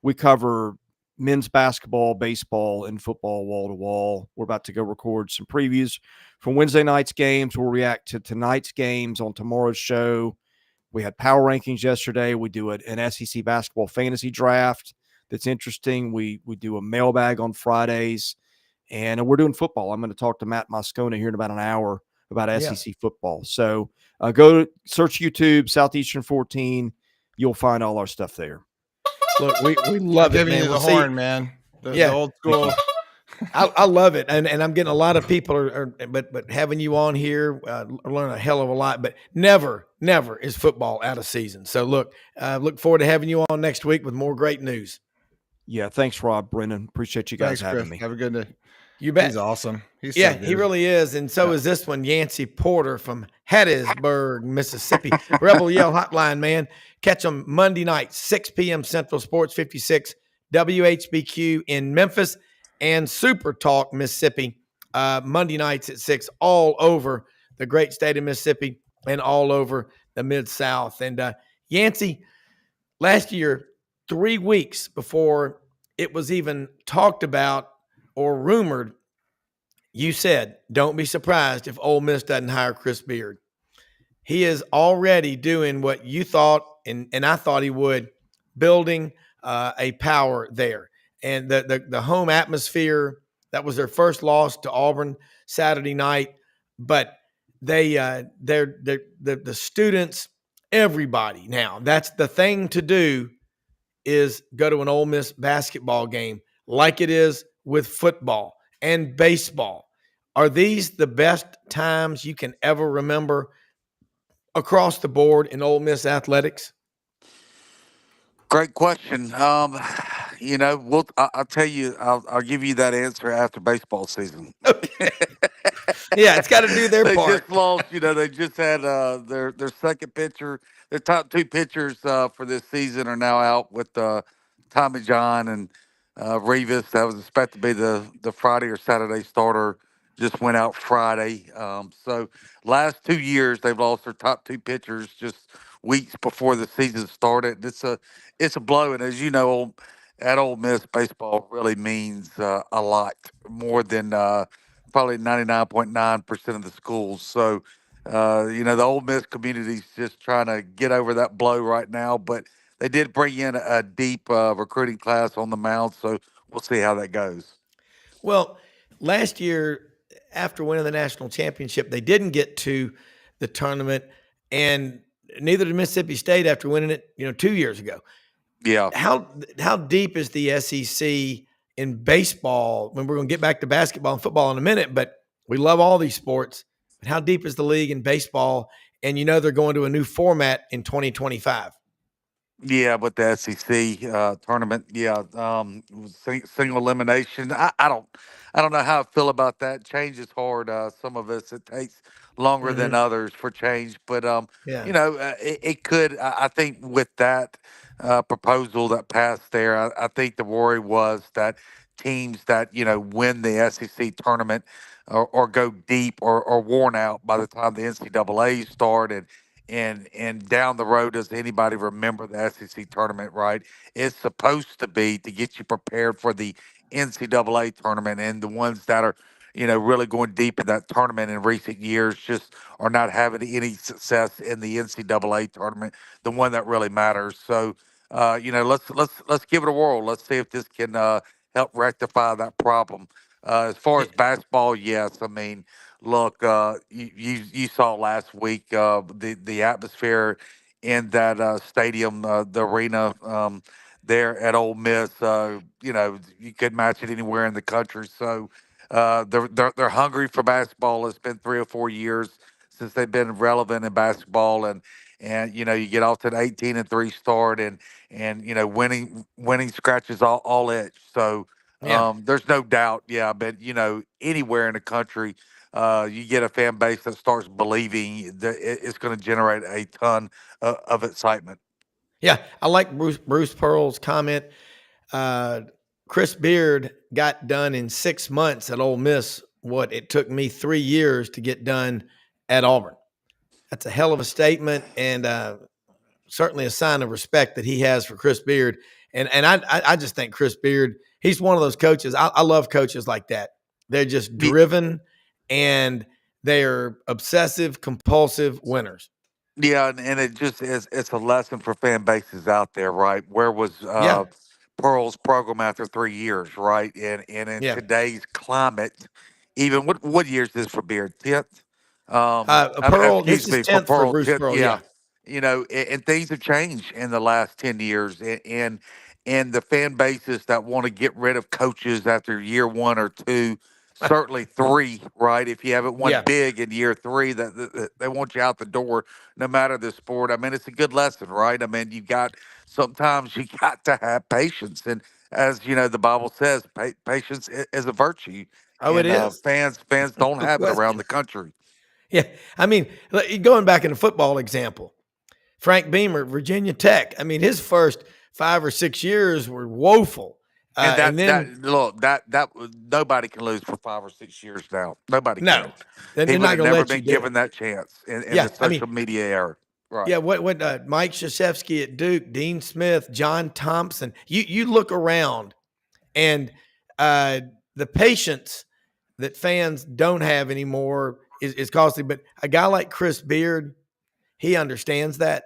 [SPEAKER 4] We cover men's basketball, baseball, and football wall to wall. We're about to go record some previews from Wednesday night's games. We'll react to tonight's games on tomorrow's show. We had power rankings yesterday. We do an SEC basketball fantasy draft that's interesting. We do a mailbag on Fridays. And we're doing football. I'm going to talk to Matt Moscona here in about an hour about SEC football. So go search YouTube, Southeastern 14. You'll find all our stuff there.
[SPEAKER 1] Look, we love it, man.
[SPEAKER 2] Giving you the horn, man. The old school.
[SPEAKER 1] I love it. And I'm getting a lot of people, but having you on here, learn a hell of a lot. But never is football out of season. So look forward to having you on next week with more great news.
[SPEAKER 4] Yeah, thanks, Rob, Brenden. Appreciate you guys having me.
[SPEAKER 2] Have a good day.
[SPEAKER 1] You bet.
[SPEAKER 2] He's awesome. He's
[SPEAKER 1] so he really is. And so is this one, Yancy Porter from Hattiesburg, Mississippi. Rebel Yell Hotline, man. Catch them Monday night, 6 p.m. Central, Sports 56, WHBQ in Memphis, and Super Talk, Mississippi, Monday nights at 6, all over the great state of Mississippi and all over the Mid-South. And Yancy, last year, 3 weeks before it was even talked about or rumored, you said, don't be surprised if Ole Miss doesn't hire Chris Beard. He is already doing what you thought, and I thought he would, building a power there. And the home atmosphere, that was their first loss to Auburn Saturday night. But the students, everybody now, that's the thing to do, is go to an Ole Miss basketball game like it is with football and baseball. Are these the best times you can ever remember across the board in Ole Miss athletics?
[SPEAKER 5] Great question. I'll tell you. I'll give you that answer after baseball season.
[SPEAKER 1] Yeah, it's got to do their
[SPEAKER 5] They
[SPEAKER 1] part.
[SPEAKER 5] just lost. They just had their second pitcher. Their top two pitchers for this season are now out with Tommy John and Revis. That was expected to be the Friday or Saturday starter. Just went out Friday. So last 2 years they've lost their top two pitchers just weeks before the season started. It's a blow, and as you know, at Ole Miss, baseball really means a lot more than probably 99.9% of the schools. So, the Ole Miss community's just trying to get over that blow right now. But they did bring in a deep recruiting class on the mound, so we'll see how that goes.
[SPEAKER 1] Well, last year, after winning the national championship, they didn't get to the tournament, and neither did Mississippi State after winning it, 2 years ago.
[SPEAKER 5] Yeah.
[SPEAKER 1] How deep is the SEC in baseball? When we're going to get back to basketball and football in a minute, but we love all these sports. But how deep is the league in baseball? And they're going to a new format in 2025.
[SPEAKER 5] Yeah, with the SEC tournament, single elimination. I don't know how I feel about that. Change is hard. Some of us it takes longer than others for change, but
[SPEAKER 1] Yeah.
[SPEAKER 5] it could. I think with that proposal that passed there, I think the worry was that teams that win the SEC tournament or go deep or worn out by the time the NCAA started and down the road, does anybody remember the SEC tournament, right? It's supposed to be to get you prepared for the NCAA tournament, and the ones that are, really going deep in that tournament in recent years just are not having any success in the NCAA tournament, the one that really matters. So, let's give it a whirl. Let's see if this can help rectify that problem. As far as basketball, yes, I mean, look, you saw last week the atmosphere in that stadium, the arena there at Ole Miss. You couldn't match it anywhere in the country. So they're hungry for basketball. It's been 3 or 4 years since they've been relevant in basketball, and you get off to an 18-3 start, and winning scratches all itch. So.
[SPEAKER 1] Yeah.
[SPEAKER 5] There's no doubt, yeah, but anywhere in the country, you get a fan base that starts believing that it's going to generate a ton of excitement.
[SPEAKER 1] Yeah. I like Bruce Pearl's comment. Chris Beard got done in 6 months at Ole Miss what it took me 3 years to get done at Auburn. That's a hell of a statement, and certainly a sign of respect that he has for Chris Beard. And I just think Chris Beard, he's one of those coaches. I love coaches like that. They're just driven, and they're obsessive, compulsive winners.
[SPEAKER 5] Yeah, and it just is. It's a lesson for fan bases out there, right? Where was Pearl's program after 3 years, right? And in today's climate, even what year is this for Beard? 10th?
[SPEAKER 1] Pearl, this
[SPEAKER 5] Excuse
[SPEAKER 1] is
[SPEAKER 5] me, for
[SPEAKER 1] 10th for
[SPEAKER 5] Pearl,
[SPEAKER 1] Bruce
[SPEAKER 5] 10th.
[SPEAKER 1] Pearl.
[SPEAKER 5] Yeah,
[SPEAKER 1] Yeah.
[SPEAKER 5] and things have changed in the last 10 years, and the fan bases that want to get rid of coaches after year 1 or 2. Certainly 3, right? If you haven't won big in year 3, that they want you out the door, no matter the sport. I mean, it's a good lesson, right? I mean, sometimes you got to have patience, and as the Bible says, patience is a virtue,
[SPEAKER 1] Oh, it
[SPEAKER 5] and
[SPEAKER 1] is.
[SPEAKER 5] fans don't
[SPEAKER 1] No
[SPEAKER 5] have it around
[SPEAKER 1] question.
[SPEAKER 5] the country.
[SPEAKER 1] Yeah. I mean, going back in the football example, Frank Beamer, Virginia Tech. I mean, his first 5 or 6 years were woeful.
[SPEAKER 5] And
[SPEAKER 1] then
[SPEAKER 5] that nobody can lose for 5 or 6 years now. Nobody
[SPEAKER 1] no,
[SPEAKER 5] can.
[SPEAKER 1] then
[SPEAKER 5] He
[SPEAKER 1] they're
[SPEAKER 5] would
[SPEAKER 1] not
[SPEAKER 5] have
[SPEAKER 1] going to
[SPEAKER 5] never
[SPEAKER 1] let you
[SPEAKER 5] been
[SPEAKER 1] do it.
[SPEAKER 5] given that chance in
[SPEAKER 1] Yeah.
[SPEAKER 5] the social media era.
[SPEAKER 1] Yeah, what Mike Krzyzewski at Duke, Dean Smith, John Thompson. You look around, and the patience that fans don't have anymore is costly. But a guy like Chris Beard, he understands that.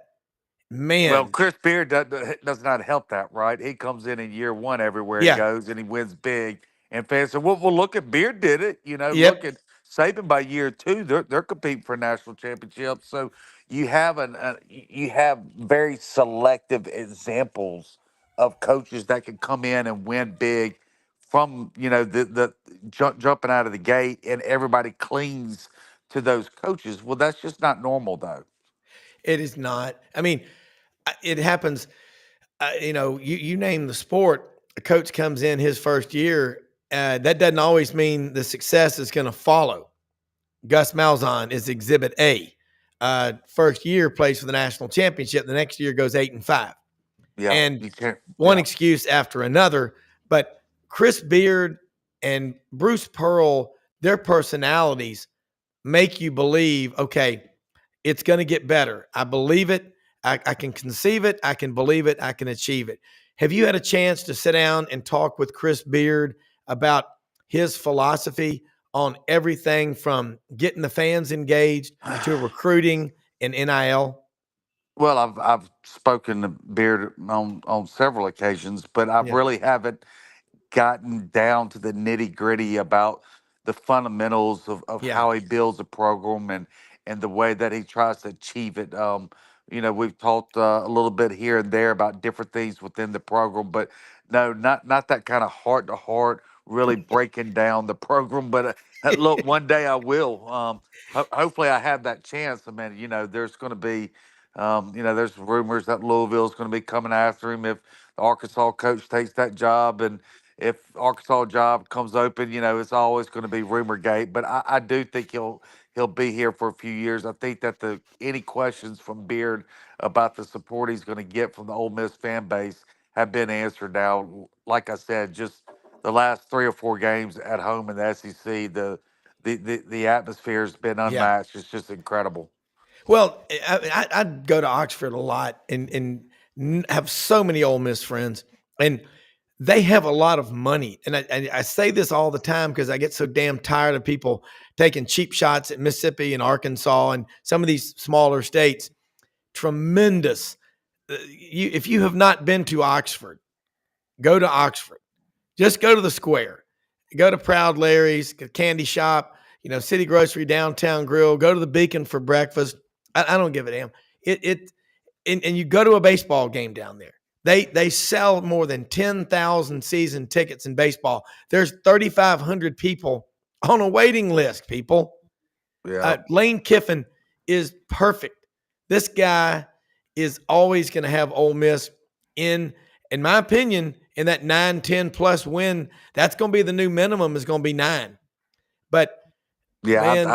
[SPEAKER 1] Man,
[SPEAKER 5] Well, Chris Beard does not help that, right? He comes in year one everywhere he
[SPEAKER 1] yeah,
[SPEAKER 5] goes, and he wins big. And fans say, well, look at Beard did it. Look
[SPEAKER 1] yep.
[SPEAKER 5] at Saban by year two. They're competing for national championships. So you have you have very selective examples of coaches that can come in and win big from the jumping out of the gate, and everybody clings to those coaches. Well, that's just not normal, though.
[SPEAKER 1] It is not. I mean, it happens. You name the sport. A coach comes in his first year. That doesn't always mean the success is going to follow. Gus Malzahn is Exhibit A. First year plays for the national championship. The next year goes 8-5.
[SPEAKER 5] Yeah,
[SPEAKER 1] And
[SPEAKER 5] you can't.
[SPEAKER 1] one
[SPEAKER 5] Yeah.
[SPEAKER 1] excuse after another. But Chris Beard and Bruce Pearl, their personalities make you believe, okay, it's going to get better. I believe it. I can conceive it. I can believe it. I can achieve it. Have you had a chance to sit down and talk with Chris Beard about his philosophy on everything from getting the fans engaged to recruiting and NIL?
[SPEAKER 5] Well, I've spoken to Beard on several occasions, but I
[SPEAKER 1] Yeah.
[SPEAKER 5] really haven't gotten down to the nitty gritty about the fundamentals of
[SPEAKER 1] Yeah.
[SPEAKER 5] how he builds a program and the way that he tries to achieve it. We've talked a little bit here and there about different things within the program, but no, not that kind of heart to heart, really breaking down the program. But look, one day I will. Hopefully, I have that chance. I mean, there's going to be. There's rumors that Louisville's going to be coming after him if the Arkansas coach takes that job, and if Arkansas job comes open, it's always going to be rumor gate. But I do think he'll be here for a few years. I think that any questions from Beard about the support he's going to get from the Ole Miss fan base have been answered now. Like I said, just the last 3 or 4 games at home in the SEC, the atmosphere has been
[SPEAKER 1] Yeah.
[SPEAKER 5] unmatched. It's just incredible.
[SPEAKER 1] Well, I go to Oxford a lot and have so many Ole Miss friends, and they have a lot of money. And I say this all the time because I get so damn tired of people taking cheap shots at Mississippi and Arkansas and some of these smaller states. Tremendous. If you have not been to Oxford, go to Oxford. Just go to the square. Go to Proud Larry's, candy shop, City Grocery, Downtown Grill. Go to the Beacon for breakfast. I don't give a damn. And you go to a baseball game down there. They sell more than 10,000 season tickets in baseball. There's 3,500 people on a waiting list, people.
[SPEAKER 5] Yeah.
[SPEAKER 1] Lane Kiffin is perfect. This guy is always going to have Ole Miss in my opinion, in that 9-10 plus win. That's going to be the new minimum is going to be 9. But
[SPEAKER 5] Yeah,
[SPEAKER 1] man,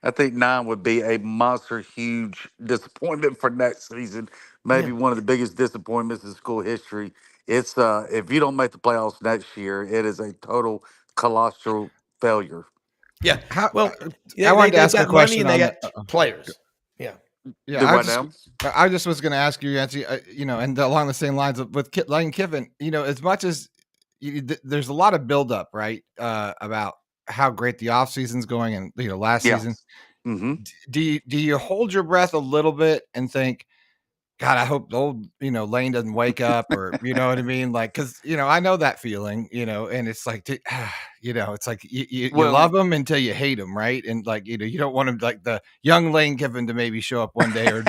[SPEAKER 5] I think 9 would be a monster huge disappointment for next season.
[SPEAKER 1] yeah,
[SPEAKER 5] Maybe one of the biggest disappointments in school history. It's if you don't make the playoffs next year, it is a total colossal failure.
[SPEAKER 1] yeah.
[SPEAKER 2] How
[SPEAKER 1] Well,
[SPEAKER 2] I wanted to
[SPEAKER 1] they
[SPEAKER 2] ask a
[SPEAKER 1] got money
[SPEAKER 2] question
[SPEAKER 1] and they
[SPEAKER 2] on
[SPEAKER 1] got
[SPEAKER 2] the.
[SPEAKER 1] players. Yeah,
[SPEAKER 2] Yeah,
[SPEAKER 5] Do what now?
[SPEAKER 2] I just was going to ask you, Yancy, and along the same lines of, with Lane Kiffin, as much as there's a lot of buildup, right, about how great the off season's going, and last
[SPEAKER 5] Yeah.
[SPEAKER 2] season.
[SPEAKER 5] Mm-hmm.
[SPEAKER 2] Do you hold your breath a little bit and think, God, I hope the old, Lane doesn't wake up, or you know what I mean? Like, because I know that feeling, and it's like, it's like you
[SPEAKER 5] Well,
[SPEAKER 2] love him until you hate him, right? And like, you don't want him, like the young Lane Kiffin, to maybe show up one day or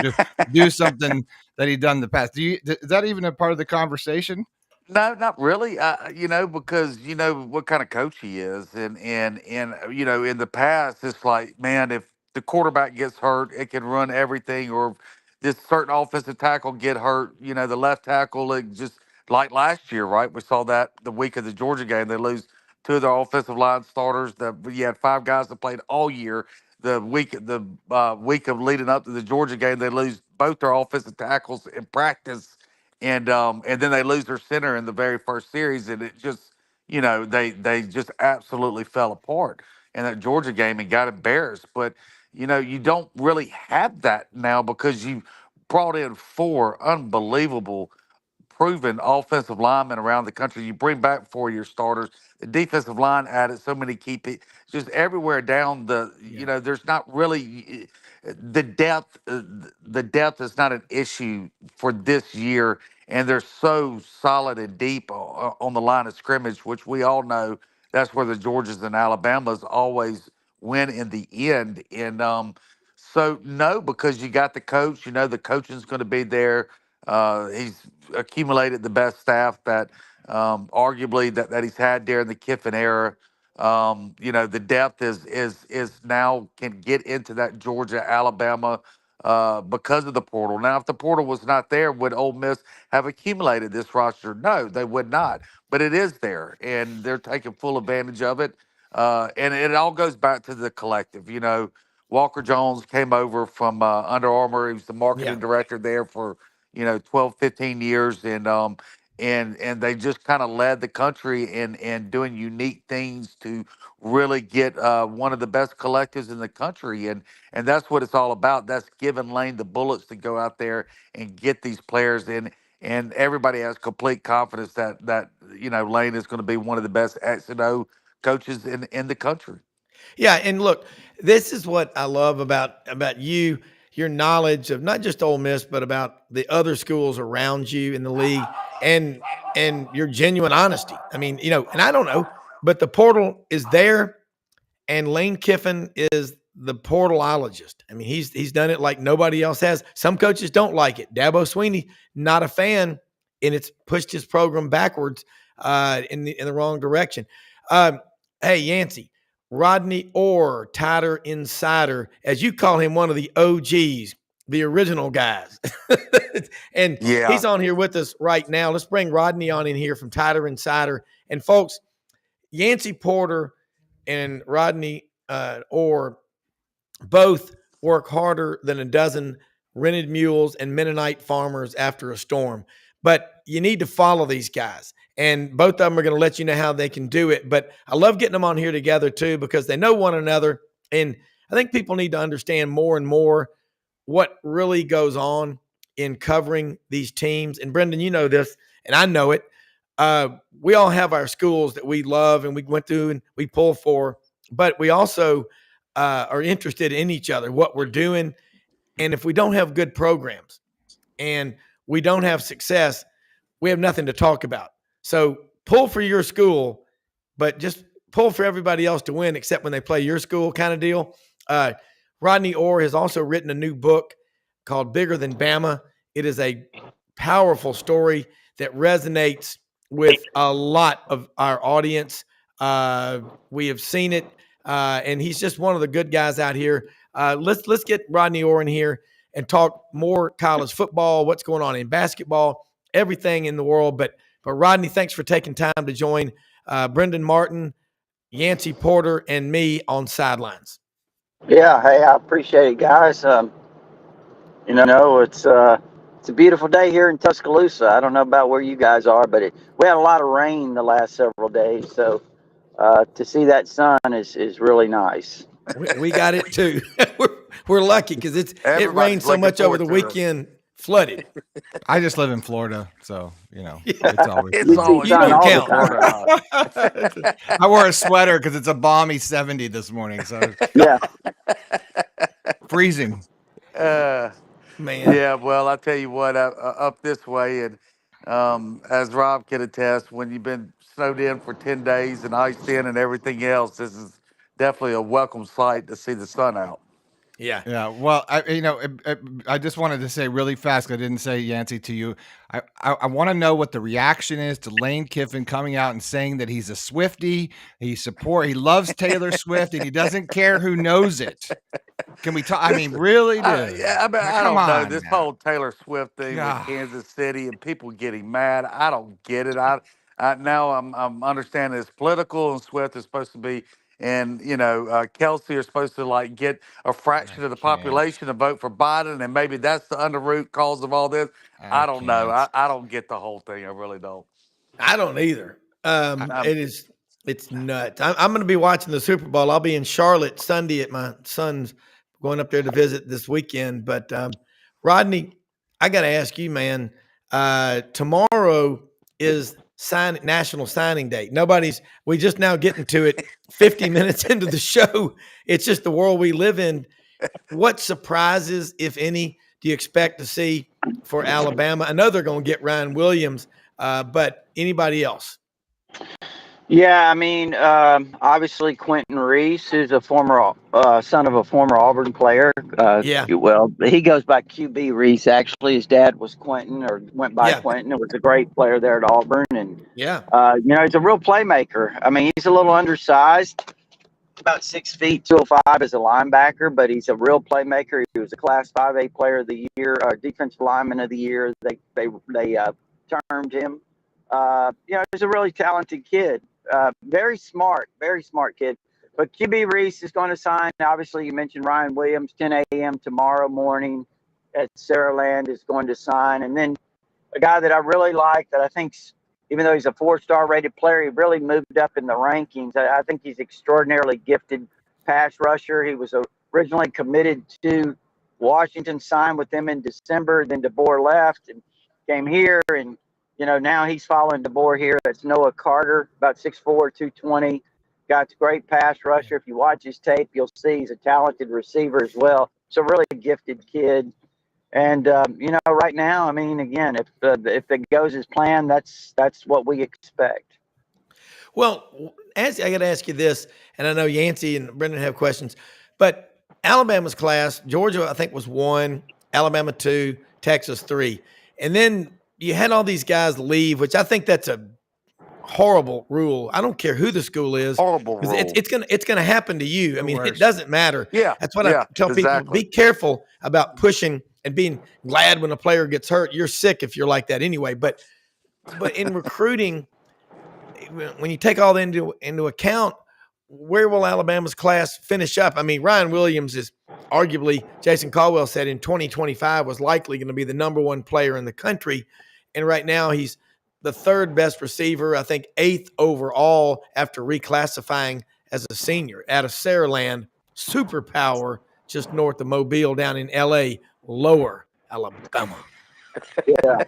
[SPEAKER 2] do something that he done in the past. Is that even a part of the conversation?
[SPEAKER 5] no, not really. Because you know what kind of coach he is, and in the past, it's like, man, if the quarterback gets hurt, it can run everything, or if this certain offensive tackle get hurt, the left tackle, it just like last year, right? We saw that the week of the Georgia game, they lose 2 of their offensive line starters. You had 5 guys that played all year. The week of leading up to the Georgia game, they lose both their offensive tackles in practice, and then they lose their center in the very first series, and it just they just absolutely fell apart in that Georgia game and got embarrassed. But you don't really have that now because you brought in 4 unbelievable proven offensive linemen around the country. You bring back 4 of your starters. The defensive line added so many key people. Just everywhere down the, there's not really the depth. The depth is not an issue for this year, and they're so solid and deep on the line of scrimmage, which we all know that's where the Georgias and Alabamas always win in the end. And so no, because you got the coach. The coaching's going to be there. He's accumulated the best staff that arguably that he's had during the Kiffin era. The depth is now can get into that Georgia, Alabama because of the portal. Now, if the portal was not there, would Ole Miss have accumulated this roster? No, they would not. But it is there, and they're taking full advantage of it. And it all goes back to the collective. Walker Jones came over from Under Armour. He was the marketing director there for 12, 15 years, and they just kind of led the country in doing unique things to really get one of the best collectives in the country, and that's what it's all about. That's giving Lane the bullets to go out there and get these players in, and everybody has complete confidence that Lane is going to be one of the best X and O coaches in the country.
[SPEAKER 1] Yeah, and look, this is what I love about you, your knowledge of not just Ole Miss, but about the other schools around you in the league, and your genuine honesty. I mean, and I don't know, but the portal is there, and Lane Kiffin is the portalologist. I mean, he's done it like nobody else has. Some coaches don't like it. Dabo Sweeney, not a fan, and it's pushed his program backwards in the wrong direction. Hey, Yancy. Rodney Orr, Tighter Insider, as you call him, one of the OGs, the original guys. And he's on here with us right now. Let's bring Rodney on in here from Tighter Insider. And folks, Yancy Porter and Rodney Orr both work harder than a dozen rented mules and Mennonite farmers after a storm. But you need to follow these guys. And both of them are going to let you know how they can do it. But I love getting them on here together, too, because they know one another. And I think people need to understand more and more what really goes on in covering these teams. And, Brenden, you know this, and I know it. We all have our schools that we love and we went through and we pull for. But we also are interested in each other, what we're doing. And if we don't have good programs and we don't have success, we have nothing to talk about. So pull for your school, but just pull for everybody else to win except when they play your school kind of deal. Rodney Orr has also written a new book called Bigger Than Bama. It is a powerful story that resonates with a lot of our audience. We have seen it, and he's just one of the good guys out here. Let's get Rodney Orr in here and talk more college football, what's going on in basketball, everything in the world. But Rodney, thanks for taking time to join Brenden Martin, Yancy Porter, and me on Sidelines.
[SPEAKER 6] Yeah, hey, I appreciate it, guys. It's a beautiful day here in Tuscaloosa. I don't know about where you guys are, but we had a lot of rain the last several days, so to see that sun is really nice.
[SPEAKER 1] We got it too. We're lucky because it rained so much over the weekend. Flooded.
[SPEAKER 2] I just live in Florida, so it's always.
[SPEAKER 6] You don't count.
[SPEAKER 2] I wore a sweater because it's a balmy 70 this morning, so
[SPEAKER 6] yeah,
[SPEAKER 2] freezing.
[SPEAKER 1] Man,
[SPEAKER 5] yeah. Well, I tell you what, up this way, and as Rob can attest, when you've been snowed in for 10 days and iced in and everything else, this is definitely a welcome sight to see the sun out.
[SPEAKER 1] Yeah.
[SPEAKER 2] Yeah. Well, I just wanted to say really fast, I didn't say, Yancy, to you. I want to know what the reaction is to Lane Kiffin coming out and saying that he's a Swiftie. He loves Taylor Swift, and he doesn't care who knows it. Can we talk? I mean, really?
[SPEAKER 5] I don't know. This whole Taylor Swift thing with Kansas City and people getting mad. I don't get it. Now I'm understanding it's political, and Swift is supposed to be. And, Kelsey are supposed to get a fraction of the population to vote for Biden. And maybe that's the underroot cause of all this. I don't know. I don't get the whole thing. I really don't.
[SPEAKER 1] I don't either. It's nuts. I'm going to be watching the Super Bowl. I'll be in Charlotte Sunday at my son's going up there to visit this weekend. But Rodney, I got to ask you, man. Tomorrow is National Signing Day. We just now getting to it 50 minutes into the show. It's just the world we live in. What surprises, if any, do you expect to see for Alabama? I know they're going to get Ryan Williams, but anybody else?
[SPEAKER 6] Yeah, I mean, obviously Quentin Reese, who's a former son of a former Auburn player.
[SPEAKER 1] Yeah.
[SPEAKER 6] Well, he goes by QB Reese. Actually, his dad was Quentin, or went by Quentin. It was a great player there at Auburn, and he's a real playmaker. I mean, he's a little undersized, about 6 feet, 205 as a linebacker, but he's a real playmaker. He was a Class 5A Player of the Year, or Defensive Lineman of the Year. They termed him. He's a really talented kid. Very smart kid. But QB Reese is going to sign. Obviously, you mentioned Ryan Williams, 10 a.m. tomorrow morning at Saraland is going to sign. And then a guy that I really like that I think, even though he's a 4-star rated player, he really moved up in the rankings. I think he's extraordinarily gifted pass rusher. He was originally committed to Washington, signed with them in December. Then DeBoer left and came here, and now he's following DeBoer here. That's Noah Carter, about 6'4", 220. Got a great pass rusher. If you watch his tape, you'll see he's a talented receiver as well. So really gifted kid. And, right now, I mean, again, if it goes as planned, that's what we expect.
[SPEAKER 1] Well, I got to ask you this, and I know Yancy and Brenden have questions, but Alabama's class, Georgia, I think, was 1, Alabama 2, Texas 3. And then you had all these guys leave, which I think that's a horrible rule. I don't care who the school is.
[SPEAKER 5] Horrible rule.
[SPEAKER 1] It's gonna happen to you. I mean, it doesn't matter.
[SPEAKER 5] Yeah.
[SPEAKER 1] That's what I tell people. Be careful about pushing and being glad when a player gets hurt. You're sick if you're like that anyway. But in recruiting, when you take all that into account, where will Alabama's class finish up? I mean, Ryan Williams is arguably, Jason Caldwell said, in 2025 was likely going to be the number 1 player in the country. And right now he's the 3rd best receiver, I think 8th overall after reclassifying as a senior out of Saraland, superpower just north of Mobile down in L.A., Lower Alabama.
[SPEAKER 6] Yeah.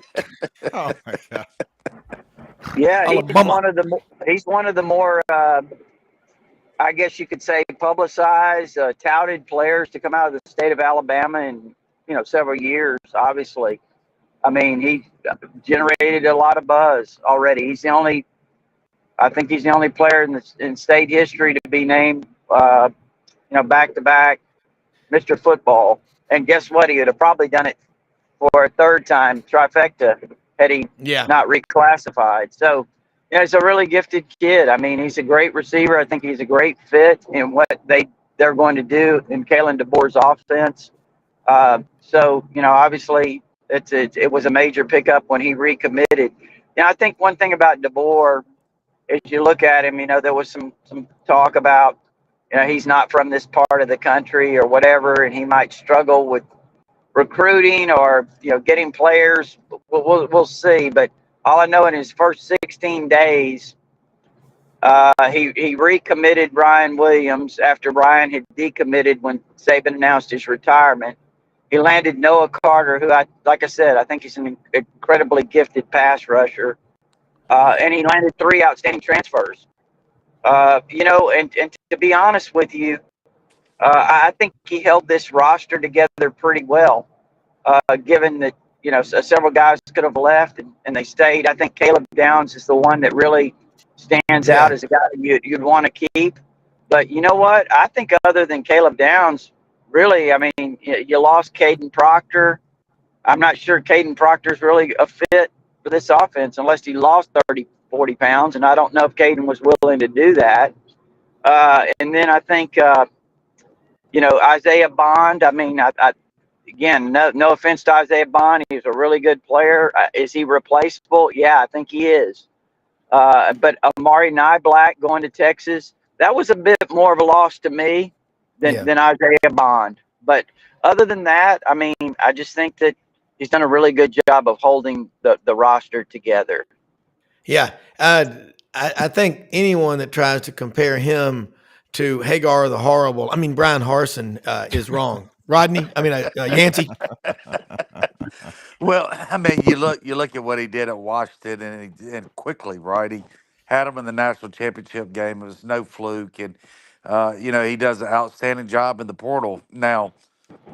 [SPEAKER 2] Oh, my God.
[SPEAKER 6] Yeah,
[SPEAKER 1] Alabama.
[SPEAKER 6] He's one of the more, I guess you could say, publicized, touted players to come out of the state of Alabama in several years. Obviously, I mean, he generated a lot of buzz already. I think he's the only player in state history to be named, back to back Mr. Football. And guess what? He would have probably done it for a 3rd time, trifecta, had he not reclassified. So, he's a really gifted kid. I mean, he's a great receiver. I think he's a great fit in what they're going to do in Kalen DeBoer's offense. So, obviously it was a major pickup when he recommitted. I think one thing about DeBoer, as you look at him, there was some talk about, he's not from this part of the country or whatever, and he might struggle with recruiting or, getting players. We'll see. But all I know, in his first 16 days, he recommitted Ryan Williams after Ryan had decommitted when Saban announced his retirement. He landed Noah Carter, who, like I said, I think he's an incredibly gifted pass rusher. And he landed 3 outstanding transfers. And to be honest with you, I think he held this roster together pretty well, given that, several guys could have left and they stayed. I think Caleb Downs is the one that really stands out as a guy that you'd want to keep. But you know what? I think other than Caleb Downs, really, I mean, you lost Caden Proctor. I'm not sure Caden Proctor's really a fit for this offense unless he lost 30, 40 pounds, and I don't know if Caden was willing to do that. And then I think, Isaiah Bond, I mean, again, no offense to Isaiah Bond. He's a really good player. Is he replaceable? Yeah, I think he is. But Amari Nyblack going to Texas, that was a bit more of a loss to me than Isaiah Bond. But other than that, I mean, I just think that he's done a really good job of holding the roster together.
[SPEAKER 1] Yeah. I think anyone that tries to compare him to Hagar the Horrible, I mean, Brian Harsin is wrong. Rodney, I mean, Yancy.
[SPEAKER 5] Well, I mean, you look at what he did at Washington, and quickly, right? He had him in the national championship game. It was no fluke, and he does an outstanding job in the portal now.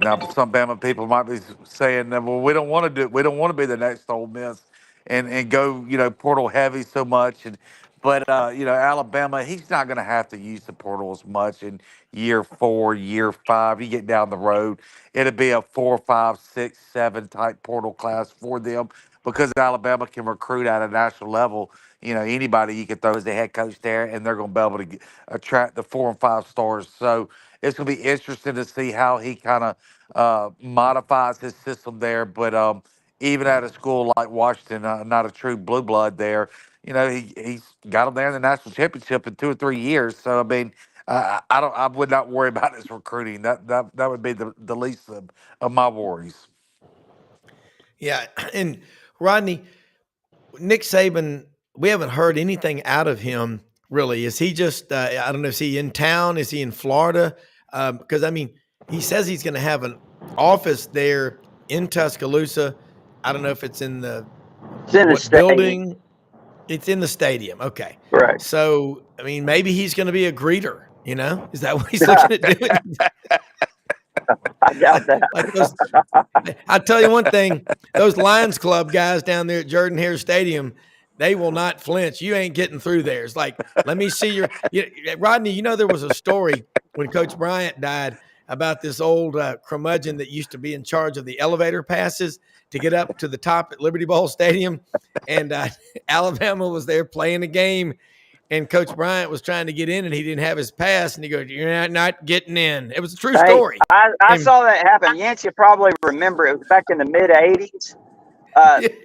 [SPEAKER 5] Now, some Bama people might be saying that, well, we don't want to be the next Ole Miss and go, portal heavy so much. But Alabama, he's not going to have to use the portal as much in year 4, year 5. You get down the road, it'll be a 4, 5, 6, 7 type portal class for them because Alabama can recruit at a national level. Anybody you can throw as the head coach there, and they're going to be able to attract the 4 and 5 stars. So it's going to be interesting to see how he kind of modifies his system there. But even at a school like Washington, not a true blue blood there, he's got them there in the national championship in 2 or 3 years. So I mean, I would not worry about his recruiting. That would be the least of my worries.
[SPEAKER 1] Yeah, and Rodney, Nick Saban, we haven't heard anything out of him really. Is he just? I don't know. Is he in town? Is he in Florida? Because I mean, he says he's going to have an office there in Tuscaloosa. I don't know if it's in the building. It's in the stadium. Okay.
[SPEAKER 6] Right.
[SPEAKER 1] So, I mean, maybe he's going to be a greeter, Is that what he's looking at doing?
[SPEAKER 6] I doubt that.
[SPEAKER 1] I'll tell you one thing. Those Lions Club guys down there at Jordan-Hare Stadium, they will not flinch. You ain't getting through there. It's like, let me see Rodney, there was a story when Coach Bryant died about this old curmudgeon that used to be in charge of the elevator passes to get up to the top at Liberty Bowl Stadium. And Alabama was there playing a game, and Coach Bryant was trying to get in, and he didn't have his pass. And he goes, "You're not getting in." It was a true story.
[SPEAKER 6] I saw that happen. Yancy probably remember it was back in the mid-'80s.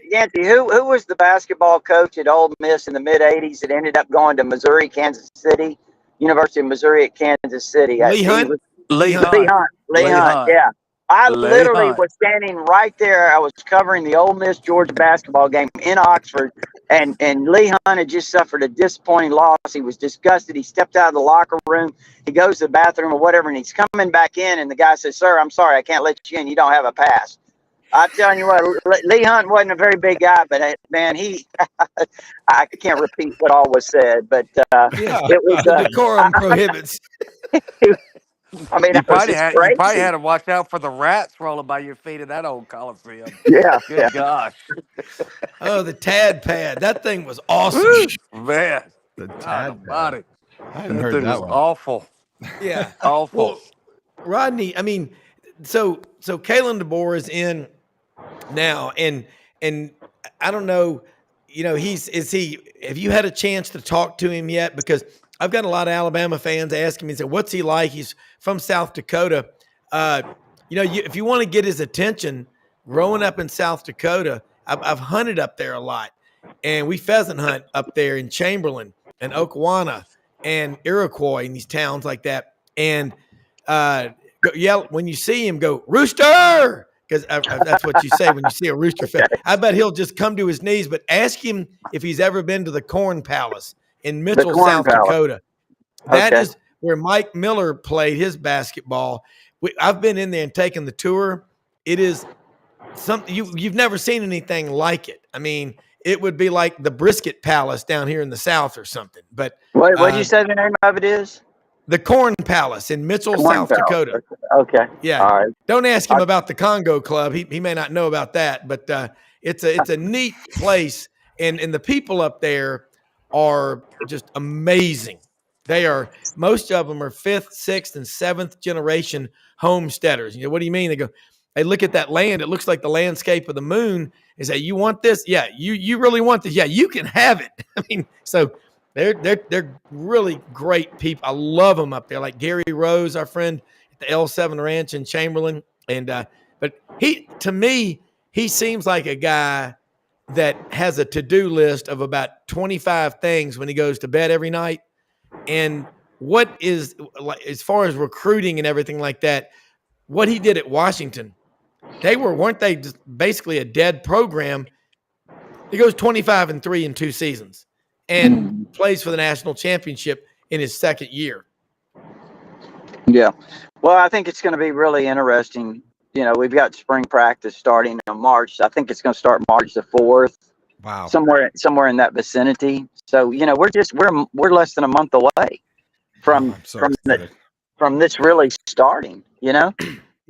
[SPEAKER 6] Yancy, who was the basketball coach at Ole Miss in the mid-'80s that ended up going to Missouri, Kansas City, University of Missouri at Kansas City?
[SPEAKER 1] Lee Hunt.
[SPEAKER 6] Lee Hunt. Yeah. I literally was standing right there. I was covering the Ole Miss Georgia basketball game in Oxford, and Lee Hunt had just suffered a disappointing loss. He was disgusted. He stepped out of the locker room. He goes to the bathroom or whatever, and he's coming back in, and the guy says, "Sir, I'm sorry, I can't let you in. You don't have a pass." I'm telling you what, Lee Hunt wasn't a very big guy, but man, I can't repeat what all was said, but it was
[SPEAKER 1] decorum prohibits.
[SPEAKER 6] I mean,
[SPEAKER 5] you probably had to watch out for the rats rolling by your feet in that old Coliseum.
[SPEAKER 6] Yeah.
[SPEAKER 5] Good gosh.
[SPEAKER 1] Oh, the Tad Pad. That thing was awesome.
[SPEAKER 5] Man.
[SPEAKER 2] The Tad
[SPEAKER 5] Pad.
[SPEAKER 2] I hadn't heard that one.
[SPEAKER 5] Awful.
[SPEAKER 1] Yeah.
[SPEAKER 5] Awful.
[SPEAKER 1] Well, Rodney, I mean, so Kalen DeBoer is in now, and I don't know, have you had a chance to talk to him yet? Because I've got a lot of Alabama fans asking me, what's he like? He's from South Dakota. If you want to get his attention, growing up in South Dakota, I've hunted up there a lot, and we pheasant hunt up there in Chamberlain and Oklawana and Iroquois and these towns like that. And yell when you see him, go rooster, because that's what you say when you see a rooster. I bet he'll just come to his knees. But ask him if he's ever been to the Corn Palace in Mitchell, South Dakota. That is where Mike Miller played his basketball. I've been in there and taken the tour. It is something you've never seen anything like it. I mean, it would be like the Brisket Palace down here in the South or something. But what
[SPEAKER 6] did you say the name of it is?
[SPEAKER 1] The Corn Palace in Mitchell, South Dakota.
[SPEAKER 6] Okay.
[SPEAKER 1] Yeah.
[SPEAKER 6] All right.
[SPEAKER 1] Don't ask him about the Congo Club. He may not know about that, but it's a neat place, and the people up there are just amazing. Most of them are 5th, 6th, and 7th generation homesteaders. What do you mean? They look at that land. It looks like the landscape of the moon. They say, "You want this? Yeah. You really want this? Yeah, you can have it." I mean, so they're really great people. I love them up there. Like Gary Rose, our friend at the L7 Ranch in Chamberlain. And but to me, he seems like a guy that has a to-do list of about 25 things when he goes to bed every night. And what is, like, as far as recruiting and everything like that, what he did at Washington, weren't they just basically a dead program? He goes 25-3 in 2 seasons and plays for the national championship in his 2nd year.
[SPEAKER 6] Yeah. Well, I think it's going to be really interesting we've got spring practice starting in March. I think it's going to start March the 4th.
[SPEAKER 2] Wow.
[SPEAKER 6] Somewhere in that vicinity. So, we're less than a month away from
[SPEAKER 2] I'm so excited.
[SPEAKER 6] from this really starting,
[SPEAKER 1] Yeah.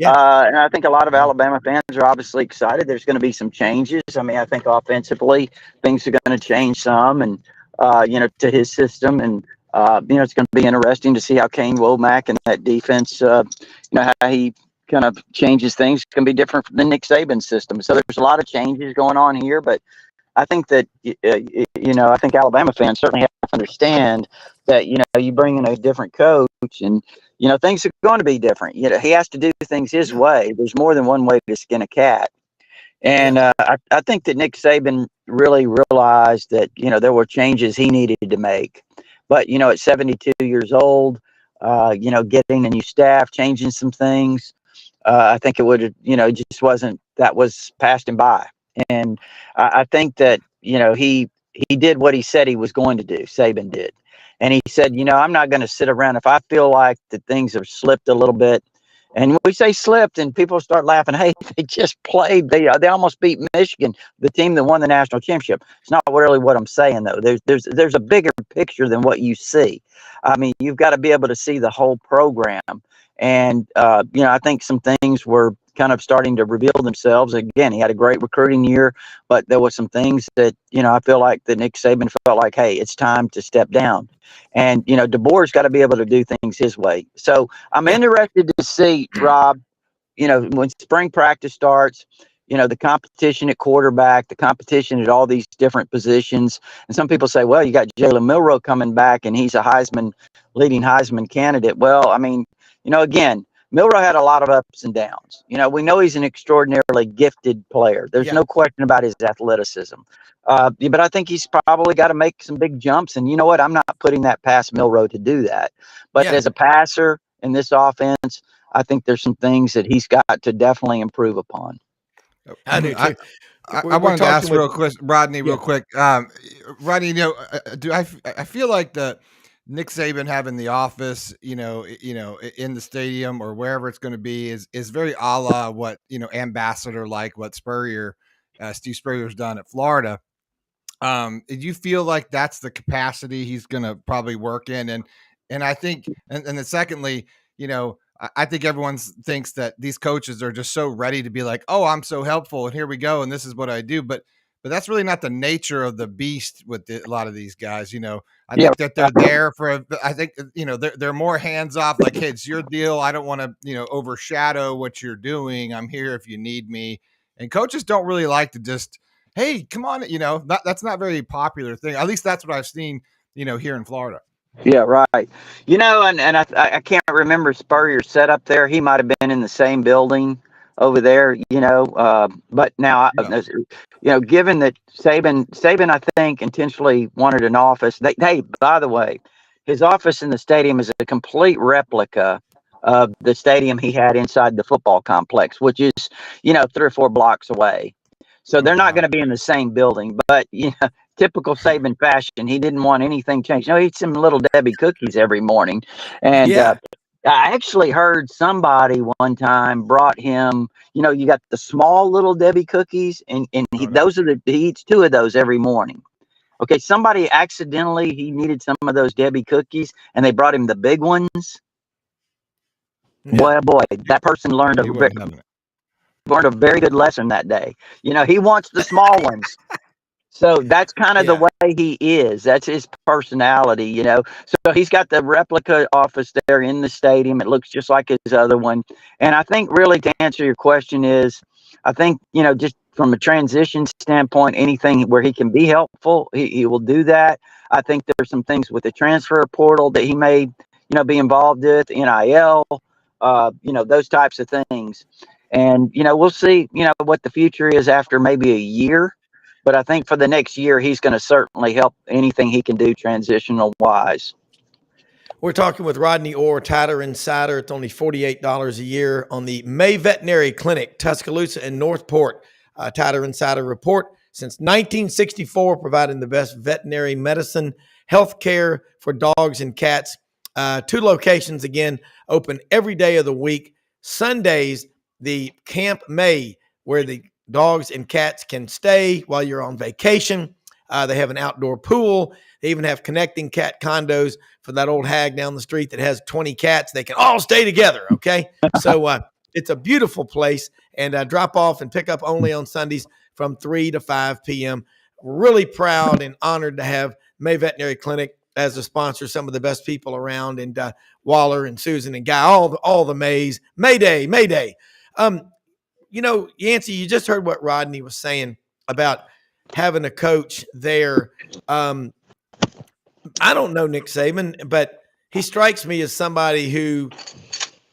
[SPEAKER 6] And I think a lot of Alabama fans are obviously excited. There's going to be some changes. I mean, I think offensively things are going to change some, and to his system, and it's going to be interesting to see how Kane Womack and that defense, how he kind of changes things. It's going to be different than Nick Saban's system. So there's a lot of changes going on here, but I think that, I think Alabama fans certainly have to understand that, you bring in a different coach, and, things are going to be different. He has to do things his way. There's more than one way to skin a cat. And I think that Nick Saban really realized that, there were changes he needed to make. But, at 72 years old, getting a new staff, changing some things, I think it would have, just wasn't, that was passed him by. And I think that, he did what he said he was going to do. Saban did. And he said, I'm not going to sit around. If I feel like that things have slipped a little bit, and we say slipped and people start laughing, hey, they just played. They almost beat Michigan, the team that won the national championship. It's not really what I'm saying, though. There's a bigger picture than what you see. I mean, you've got to be able to see the whole program. And, I think some things were kind of starting to reveal themselves. Again, he had a great recruiting year, but there were some things that, I feel like that Nick Saban felt like, hey, it's time to step down. And, DeBoer's got to be able to do things his way. So I'm interested to see, Rob, when spring practice starts, the competition at quarterback, the competition at all these different positions. And some people say, well, you got Jalen Milroe coming back and he's a leading Heisman candidate. Well, I mean, again, Milroe had a lot of ups and downs. We know he's an extraordinarily gifted player. There's no question about his athleticism. But I think he's probably got to make some big jumps. And you know what? I'm not putting that past Milroe to do that. But as a passer in this offense, I think there's some things that he's got to definitely improve upon.
[SPEAKER 1] I do too.
[SPEAKER 2] I wanted to ask real quick, Rodney, real quick. Rodney, I feel like the Nick Saban having the office, in the stadium or wherever it's going to be is very a la what, ambassador, like what Steve Spurrier's done at Florida. Do you feel like that's the capacity he's going to probably work in? And I think, and then secondly, I think everyone thinks that these coaches are just so ready to be like, oh, I'm so helpful and here we go. And this is what I do. But that's really not the nature of the beast with a lot of these guys. I think that they're there I think, they're more hands off, like, hey, it's your deal. I don't want to, overshadow what you're doing. I'm here if you need me. And coaches don't really like to just, hey, come on. That's not a very popular thing. At least that's what I've seen, here in Florida.
[SPEAKER 6] Yeah, right. And I can't remember Spurrier's setup there. He might have been in the same building over there, but now, given that Saban, I think, intentionally wanted an office. By the way, his office in the stadium is a complete replica of the stadium he had inside the football complex, which is, 3 or 4 blocks away. So they're not going to be in the same building, but, typical Saban fashion, he didn't want anything changed. He eats some Little Debbie cookies every morning. And I actually heard somebody one time brought him, you got the small Little Debbie cookies, and he eats 2 of those every morning. Okay, somebody accidentally, he needed some of those Debbie cookies, and they brought him the big ones. Yeah. Boy, that person learned a very good lesson that day. He wants the small ones. So that's kind of the way he is. That's his personality, So he's got the replica office there in the stadium. It looks just like his other one. And I think really to answer your question is, I think, just from a transition standpoint, anything where he can be helpful, he will do that. I think there's some things with the transfer portal that he may, be involved with, NIL, those types of things. And, we'll see, what the future is after maybe a year. But I think for the next year, he's going to certainly help anything he can do transitional wise.
[SPEAKER 1] We're talking with Rodney Orr, Tatter Insider. It's only $48 a year on the May Veterinary Clinic, Tuscaloosa and Northport. Tatter Insider report since 1964, providing the best veterinary medicine, health care for dogs and cats. 2 locations, again, open every day of the week. Sundays, the Camp May, where the dogs and cats can stay while you're on vacation. They have an outdoor pool. They even have connecting cat condos for that old hag down the street that has 20 cats. They can all stay together, okay? So it's a beautiful place, and drop off and pick up only on Sundays from 3 to 5 p.m. We're really proud and honored to have May Veterinary Clinic as a sponsor, some of the best people around, and Waller and Susan and Guy, all the Mays. Mayday, Mayday. Yancy, you just heard what Rodney was saying about having a coach there. I don't know Nick Saban, but he strikes me as somebody who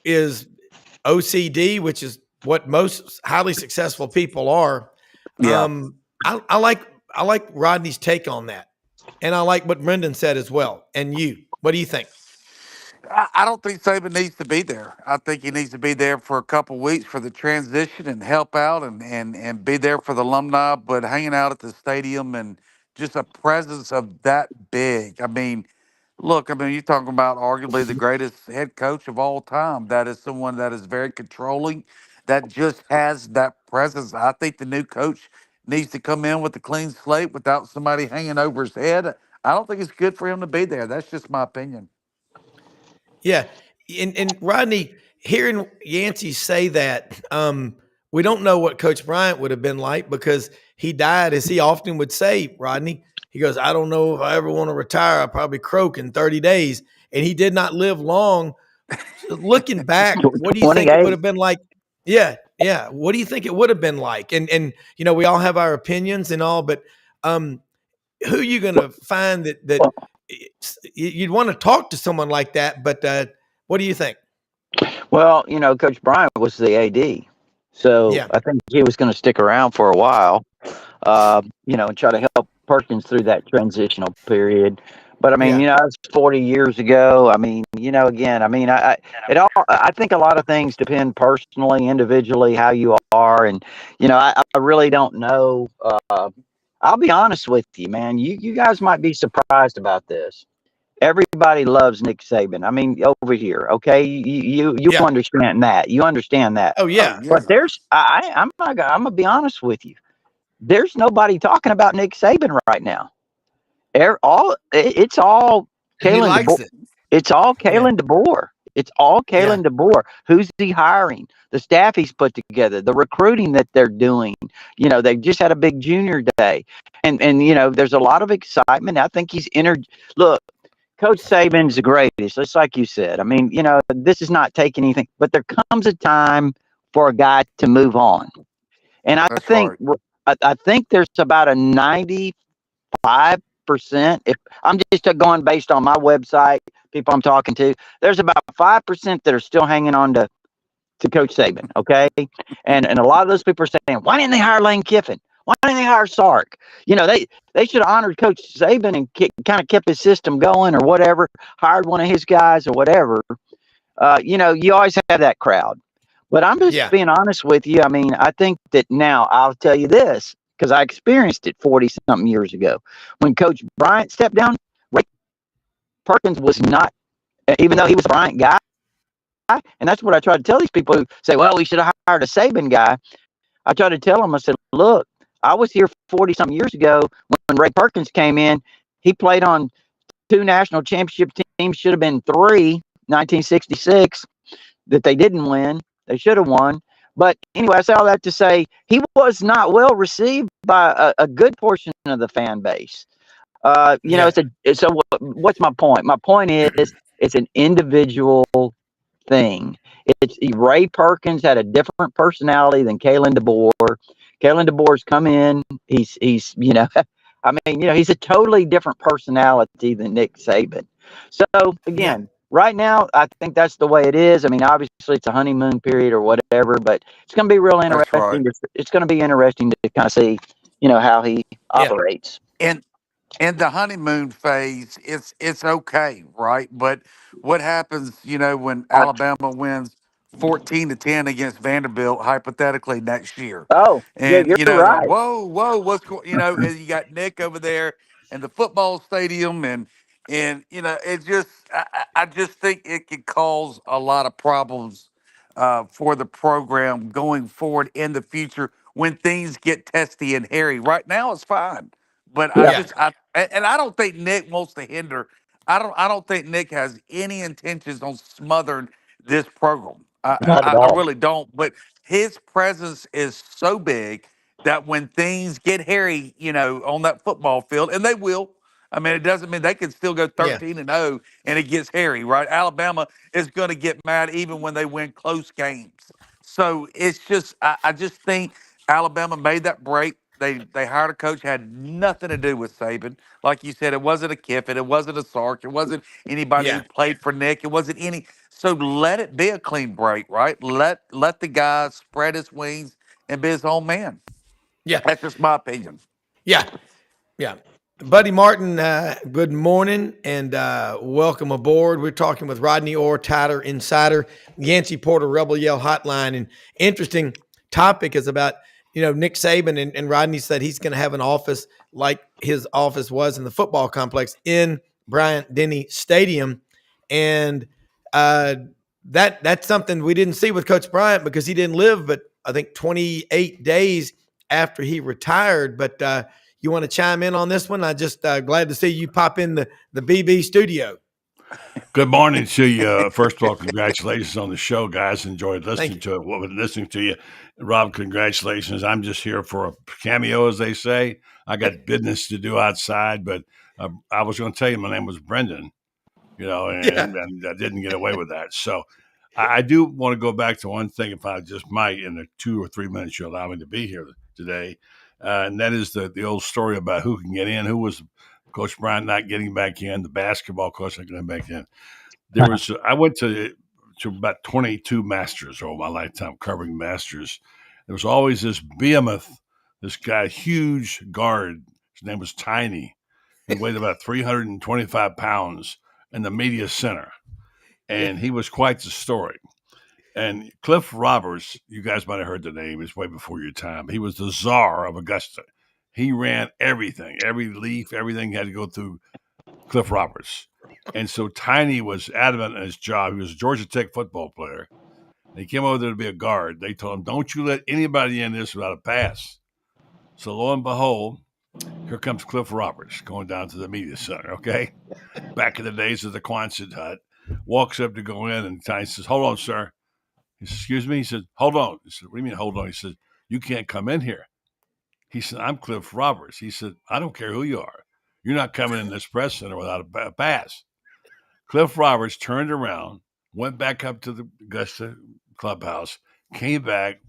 [SPEAKER 1] is OCD, which is what most highly successful people are.
[SPEAKER 5] Yeah.
[SPEAKER 1] I like Rodney's take on that, and I like what Brenden said as well. And what do you think?
[SPEAKER 5] I don't think Saban needs to be there. I think he needs to be there for a couple weeks for the transition and help out and be there for the alumni, but hanging out at the stadium and just a presence of that big. I mean, look, you're talking about arguably the greatest head coach of all time. That is someone that is very controlling, that just has that presence. I think the new coach needs to come in with a clean slate without somebody hanging over his head. I don't think it's good for him to be there. That's just my opinion.
[SPEAKER 1] Yeah. And Rodney, hearing Yancy say that, we don't know what Coach Bryant would have been like because he died, as he often would say, Rodney. He goes, I don't know if I ever want to retire. I'll probably croak in 30 days. And he did not live long. Looking back, what do you think it would have been like? Yeah. What do you think it would have been like? And we all have our opinions and all, but who are you going to find that you'd want to talk to someone like that, but what do you think?
[SPEAKER 6] Well, Coach Bryant was the AD, so
[SPEAKER 1] Yeah.
[SPEAKER 6] I think he was going to stick around for a while, and try to help Perkins through that transitional period. But that's 40 years ago. Again, I think a lot of things depend personally, individually, how you are, and I really don't know. I'll be honest with you, man. You guys might be surprised about this. Everybody loves Nick Saban. Over here, okay? You
[SPEAKER 1] Yeah.
[SPEAKER 6] understand that. You understand that.
[SPEAKER 1] Oh yeah.
[SPEAKER 6] But I'm gonna be honest with you. There's nobody talking about Nick Saban right now. It's all
[SPEAKER 1] And he likes
[SPEAKER 6] DeBoer.
[SPEAKER 1] it.
[SPEAKER 6] It's all Kalen DeBoer. It's all Kalen DeBoer. Who's he hiring? The staff he's put together, the recruiting that they're doing. They just had a big junior day, and there's a lot of excitement. I think he's entered. Look, Coach Saban's the greatest, just like you said. This is not taking anything, but there comes a time for a guy to move on, and I think there's about a 95%. If I'm just going based on my website, people I'm talking to, there's about 5% that are still hanging on to Coach Saban. Okay, and a lot of those people are saying, why didn't they hire Lane Kiffin? Why didn't they hire Sark? They should have honored Coach Saban and kind of kept his system going or whatever, hired one of his guys or whatever. You always have that crowd. But I'm just being honest with you. I think that now I'll tell you this because I experienced it 40-something years ago. When Coach Bryant stepped down, Ray Perkins was not, even though he was a Bryant guy, and that's what I try to tell these people who say, well, we should have hired a Saban guy. I try to tell them, I said, look, I was here 40-something years ago when Ray Perkins came in. He played on 2 national championship teams, should have been 3, 1966, that they didn't win. They should have won. But anyway, I say all that to say he was not well received by a good portion of the fan base. So what's my point? My point is it's an individual thing. Ray Perkins had a different personality than Kalen DeBoer. Kalen DeBoer's come in. He's he's a totally different personality than Nick Saban. So again, right now, I think that's the way it is. Obviously it's a honeymoon period or whatever, but it's going to be real interesting. Right. It's going to be interesting to kind of see, how he operates.
[SPEAKER 5] In the honeymoon phase, it's okay, right? But what happens, when Alabama wins 14-10 against Vanderbilt, hypothetically next year?
[SPEAKER 6] Oh,
[SPEAKER 5] and
[SPEAKER 6] you're right.
[SPEAKER 5] whoa, what's going? And you got Nick over there and the football stadium, and it just, I just think it could cause a lot of problems for the program going forward in the future when things get testy and hairy. Right now, it's fine, but
[SPEAKER 6] Yeah.
[SPEAKER 5] I don't think Nick wants to hinder. I don't think Nick has any intentions on smothering this program.
[SPEAKER 6] Not at
[SPEAKER 5] I
[SPEAKER 6] all.
[SPEAKER 5] really don't. But his presence is so big that when things get hairy, on that football field, and they will. I mean, it doesn't mean they can still go
[SPEAKER 1] Yeah.
[SPEAKER 5] 13-0 and it gets hairy, right? Alabama is going to get mad even when they win close games. So it's just, I just think Alabama made that break. They hired a coach, had nothing to do with Saban. Like you said, it wasn't a Kiffin, it wasn't a Sark, it wasn't anybody who
[SPEAKER 1] Yeah.
[SPEAKER 5] played for Nick, it wasn't any. So let it be a clean break, right? Let the guy spread his wings and be his own man.
[SPEAKER 1] Yeah.
[SPEAKER 5] That's just my opinion.
[SPEAKER 1] Yeah. Yeah. Buddy Martin, good morning and welcome aboard. We're talking with Rodney Orr, Tider Insider, Yancy Porter, Rebel Yell Hotline. And interesting topic is about, Nick Saban and Rodney said he's going to have an office like his office was in the football complex in Bryant-Denny Stadium. And that's something we didn't see with Coach Bryant because he didn't live but I think 28 days after he retired. But you want to chime in on this one? I just glad to see you pop in the BB studio.
[SPEAKER 7] Good morning to you. First of all, congratulations on the show, guys. Enjoyed listening to it. Listening to you, Rob. Congratulations. I'm just here for a cameo, as they say. I got business to do outside, but I was going to tell you my name was Brenden. And I didn't get away with that. So I do want to go back to one thing, if I just might, in the 2 or 3 minutes you allow me to be here today. And that is the old story about who can get in, who was Coach Bryant not getting back in, the basketball coach not getting back in. I went to about 22 Masters over my lifetime covering Masters. There was always this behemoth, this guy, huge guard. His name was Tiny. He weighed about 325 pounds in the media center. And he was quite the story. And Cliff Roberts, you guys might have heard the name, it's way before your time. He was the czar of Augusta. He ran everything, every leaf, everything had to go through Cliff Roberts. And so Tiny was adamant in his job. He was a Georgia Tech football player. He came over there to be a guard. They told him, don't you let anybody in this without a pass. So lo and behold, here comes Cliff Roberts going down to the media center, okay? Back in the days of the Quonset hut. Walks up to go in, and Tiny says, hold on, sir. He says, excuse me? He said, hold on. He said, what do you mean, hold on? He said, you can't come in here. He said, I'm Cliff Roberts. He said, I don't care who you are. You're not coming in this press center without a pass. Cliff Roberts turned around, went back up to the Augusta clubhouse, came back,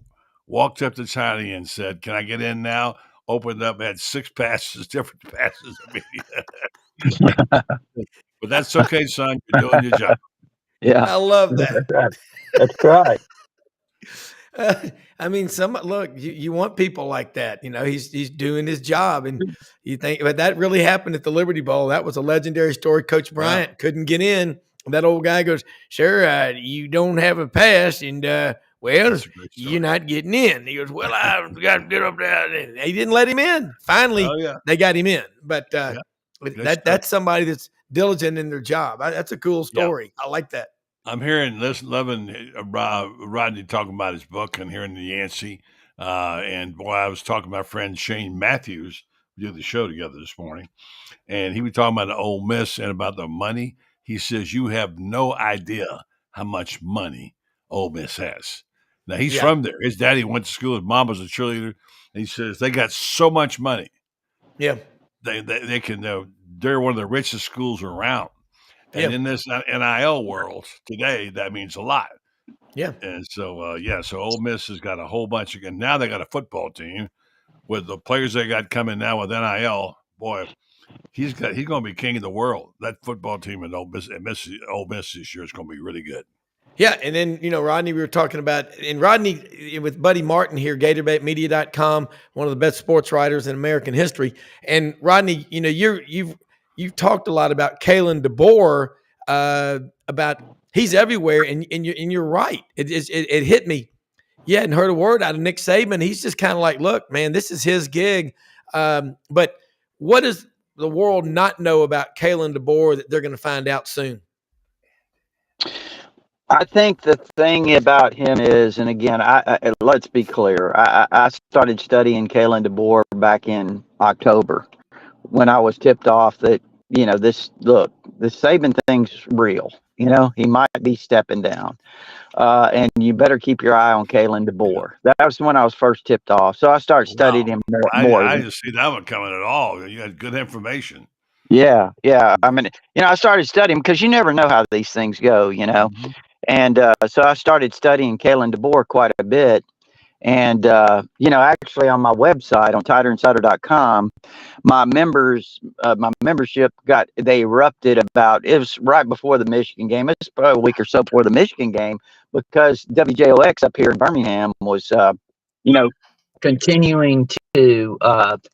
[SPEAKER 7] walked up to Tiny and said, can I get in now? Opened up, had 6 passes, different passes. But that's okay, son. You're doing your job.
[SPEAKER 6] Yeah.
[SPEAKER 1] I love that.
[SPEAKER 6] That's right.
[SPEAKER 1] I mean, you want people like that. He's doing his job, and you think, but that really happened at the Liberty Bowl. That was a legendary story. Coach Bryant couldn't get in. That old guy goes, "Sure, you don't have a pass, and well, you're not getting in." He goes, "Well, I've got to get up there." And he didn't let him in. Finally, they got him in. But that's somebody that's diligent in their job. That's a cool story. I like that.
[SPEAKER 7] I'm loving Rodney talking about his book and hearing the Yancy. And boy, I was talking to my friend Shane Matthews. We did the show together this morning. And he was talking about the Ole Miss and about the money. He says, you have no idea how much money Ole Miss has. Now, he's from there. His daddy went to school. His mom was a cheerleader. And he says, they got so much money.
[SPEAKER 1] Yeah.
[SPEAKER 7] They can, they're one of the richest schools around. And in this NIL world today, that means a lot.
[SPEAKER 1] Yeah.
[SPEAKER 7] And so, so Ole Miss has got a whole bunch again. Now they got a football team with the players they got coming now with NIL. Boy, he's going to be king of the world. That football team in Ole Miss this year is going to be really good. Yeah.
[SPEAKER 1] And then, Rodney, we were talking about, and Rodney with Buddy Martin here, GatorbaitMedia.com, one of the best sports writers in American history. And Rodney, you've talked a lot about Kalen DeBoer, about he's everywhere, and you're right. It hit me. You hadn't heard a word out of Nick Saban. He's just kind of like, look, man, this is his gig. But what does the world not know about Kalen DeBoer that they're going to find out soon?
[SPEAKER 6] I think the thing about him is, and again, let's be clear. I started studying Kalen DeBoer back in October when I was tipped off that, this Saban thing's real. He might be stepping down. And you better keep your eye on Kalen DeBoer. That was when I was first tipped off. So I started studying him more.
[SPEAKER 7] I didn't see that one coming at all. You had good information.
[SPEAKER 6] Yeah. I mean, I started studying because you never know how these things go,
[SPEAKER 7] Mm-hmm.
[SPEAKER 6] And so I started studying Kalen DeBoer quite a bit. And, actually on my website on TighterInsider.com, my membership they erupted it was right before the Michigan game. It's probably a week or so before the Michigan game because WJOX up here in Birmingham was, continuing to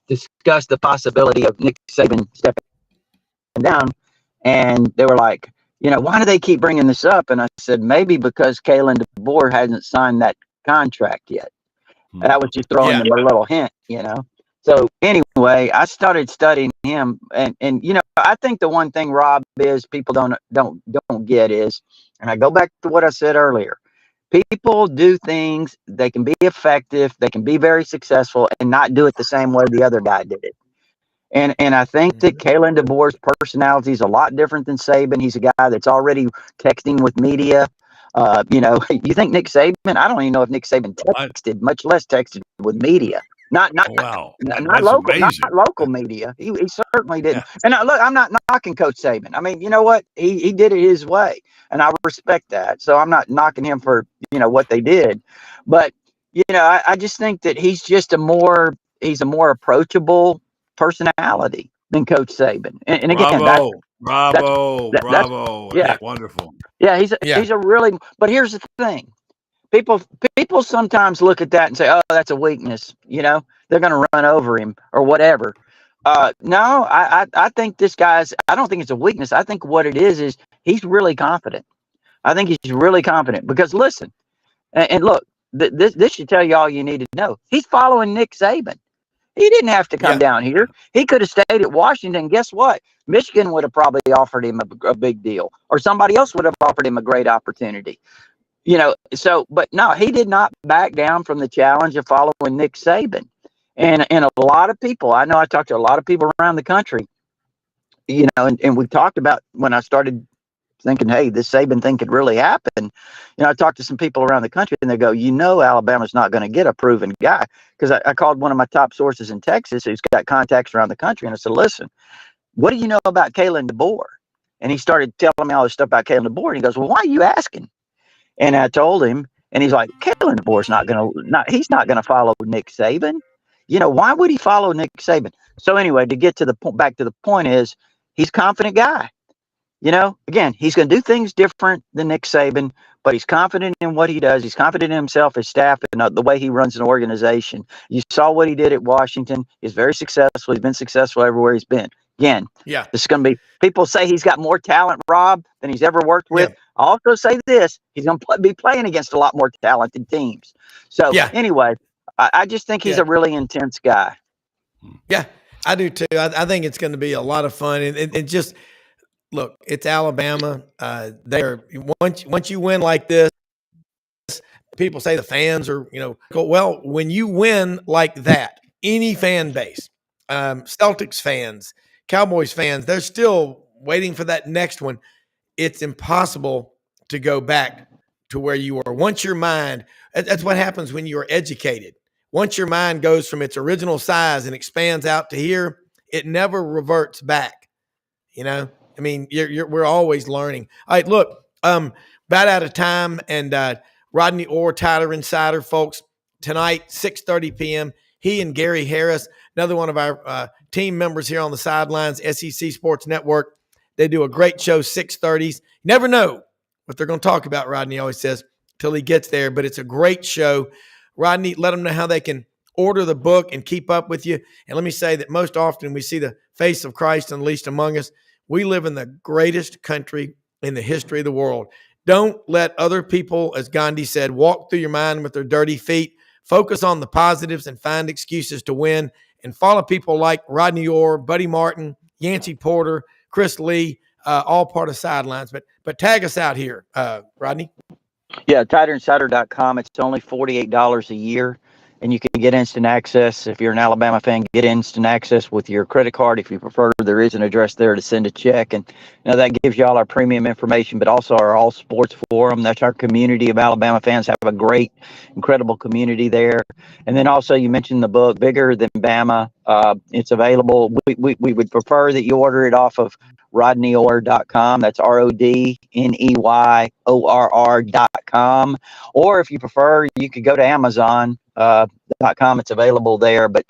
[SPEAKER 6] discuss the possibility of Nick Saban stepping down. And they were like, why do they keep bringing this up? And I said, maybe because Kalen DeBoer hasn't signed that contract yet. That was just throwing them a little hint, So anyway, I started studying him, and I think the one thing, Rob, is people don't get is, and I go back to what I said earlier. People do things, they can be effective, they can be very successful, and not do it the same way the other guy did it. And I think that Kalen DeBoer's personality is a lot different than Saban. He's a guy that's already texting with media. You think Nick Saban? I don't even know if Nick Saban texted, much less texted with media. Not local media. He certainly didn't. Yeah. And look, I'm not knocking Coach Saban. I mean, you know what? He did it his way, and I respect that. So I'm not knocking him for what they did, but I just think that he's a more approachable personality than Coach Saban. And again,
[SPEAKER 7] bravo. Yeah, wonderful.
[SPEAKER 6] Yeah, he's a really. But here's the thing: people sometimes look at that and say, "Oh, that's a weakness." They're going to run over him or whatever. No, I think this guy's. I don't think it's a weakness. I think what it is he's really confident. I think he's really confident because listen, and look, this should tell you all you need to know. He's following Nick Saban. He didn't have to come down here. He could have stayed at Washington. Guess what? Michigan would have probably offered him a big deal, or somebody else would have offered him a great opportunity. But no, he did not back down from the challenge of following Nick Saban. And a lot of people, I know I talked to a lot of people around the country, and we talked about when I started thinking, hey, this Saban thing could really happen. I talked to some people around the country and they go, Alabama's not going to get a proven guy. Because I called one of my top sources in Texas who's got contacts around the country. And I said, listen, what do you know about Kalen DeBoer? And he started telling me all this stuff about Kalen DeBoer. And he goes, well, why are you asking? And I told him, and he's like, Kalen DeBoer's he's not going to follow Nick Saban. Why would he follow Nick Saban? So anyway, to get to back to the point is he's a confident guy. Again, he's going to do things different than Nick Saban, but he's confident in what he does. He's confident in himself, his staff, and the way he runs an organization. You saw what he did at Washington. He's very successful. He's been successful everywhere he's been. Again, this is going to be, people say he's got more talent, Rob, than he's ever worked with. I also say this, he's going to be playing against a lot more talented teams. So anyway, I just think he's a really intense guy.
[SPEAKER 1] Yeah, I do too. I think it's going to be a lot of fun. And just, look, it's Alabama. Once you win like this, people say the fans are, well, when you win like that, any fan base, Celtics fans, Cowboys fans, they're still waiting for that next one. It's impossible to go back to where you were. Once your mind, that's what happens when you are educated. Once your mind goes from its original size and expands out to here, it never reverts back. I mean, we're always learning. All right, look, about out of time, and Rodney Orr, Tyler Insider, folks, tonight, 6:30 p.m., he and Gary Harris, another one of our team members here on the sidelines, SEC Sports Network, they do a great show, 6:30s. Never know what they're going to talk about, Rodney always says, till he gets there, but it's a great show. Rodney, let them know how they can order the book and keep up with you. And let me say that most often we see the face of Christ unleashed among us. We live in the greatest country in the history of the world. Don't let other people, as Gandhi said, walk through your mind with their dirty feet. Focus on the positives and find excuses to win, and follow people like Rodney Orr, Buddy Martin, Yancy Porter, Chris Lee, all part of Sidelines. But tag us out here, Rodney.
[SPEAKER 6] Yeah, TiderInsider.com. It's only $48 a year, and you can get instant access. If you're an Alabama fan, get instant access with your credit card. If you prefer, there is an address there to send a check, and that gives you all our premium information, but also our all sports forum. That's our community of Alabama fans. Have a great, incredible community there. And then also, you mentioned the book Bigger Than Bama. It's available. We would prefer that you order it off of rodneyorr.com. That's RODNEYORR.com. Or if you prefer, you could go to Amazon.com. It's available there. But,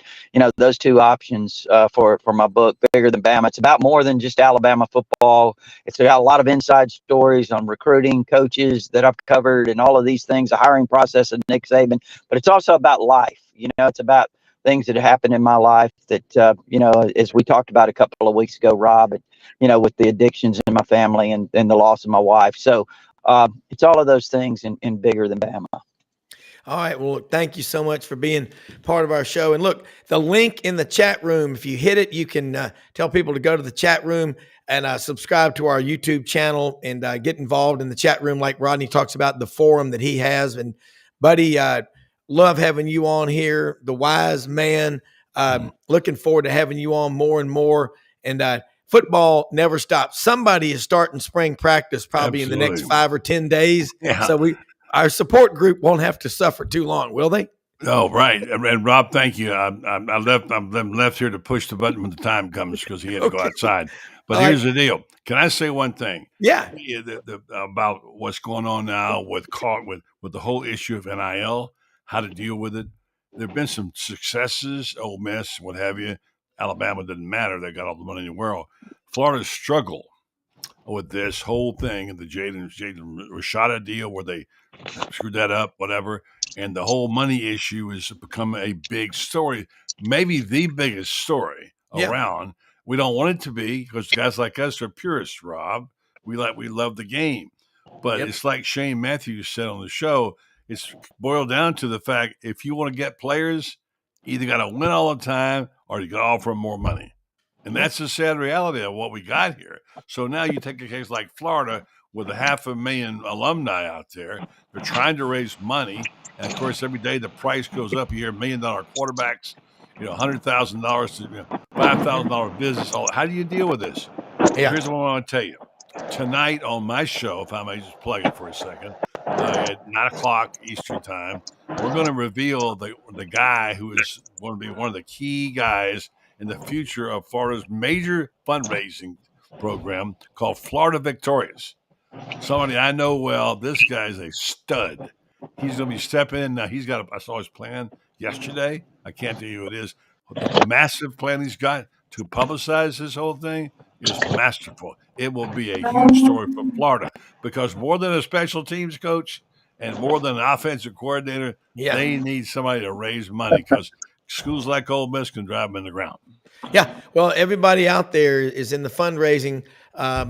[SPEAKER 6] those two options for my book, Bigger Than Bama. It's about more than just Alabama football. It's got a lot of inside stories on recruiting, coaches that I've covered, and all of these things, the hiring process of Nick Saban. But it's also about life. It's about things that happened in my life that, as we talked about a couple of weeks ago, Rob, with the addictions in my family and the loss of my wife. So it's all of those things in Bigger Than Bama.
[SPEAKER 1] All right. Well, thank you so much for being part of our show. And look, the link in the chat room, if you hit it, you can tell people to go to the chat room and subscribe to our YouTube channel and get involved in the chat room like Rodney talks about, the forum that he has. And, buddy, love having you on here, the wise man. Looking forward to having you on more and more. And football never stops. Somebody is starting spring practice probably in the next 5 or 10 days. Yeah. So our support group won't have to suffer too long, will they?
[SPEAKER 7] Oh, right. And Rob, thank you. I'm left here to push the button when the time comes because he had to go outside. But here's the deal. Can I say one thing?
[SPEAKER 1] Yeah.
[SPEAKER 7] About what's going on now with the whole issue of NIL, how to deal with it. There have been some successes, Ole Miss, what have you. Alabama didn't matter. They got all the money in the world. Florida's struggle with this whole thing and the Jaden Rashada deal where they screwed that up, whatever. And the whole money issue has become a big story, maybe the biggest story around. We don't want it to be because guys like us are purists, Rob. We love the game. But it's like Shane Matthews said on the show, it's boiled down to the fact if you want to get players, you either got to win all the time or you got to offer them more money. And that's the sad reality of what we got here. So now you take a case like Florida with 500,000 alumni out there. They're trying to raise money. And, of course, every day the price goes up. You hear $1 million quarterbacks, $100,000 to $5,000 business. How do you deal with this? Yeah. Here's what I want to tell you. Tonight on my show, if I may just plug it for a second, at 9 o'clock Eastern time, we're going to reveal the guy who is going to be one of the key guys in the future of Florida's major fundraising program called Florida Victorious. Somebody I know well. This guy's a stud. He's going to be stepping in. Now, I saw his plan yesterday. I can't tell you what it is. The massive plan he's got to publicize this whole thing is masterful. It will be a huge story for Florida because more than a special teams coach and more than an offensive coordinator, they need somebody to raise money because schools like Ole Miss can drive them in the ground.
[SPEAKER 1] Yeah, well, everybody out there is in the fundraising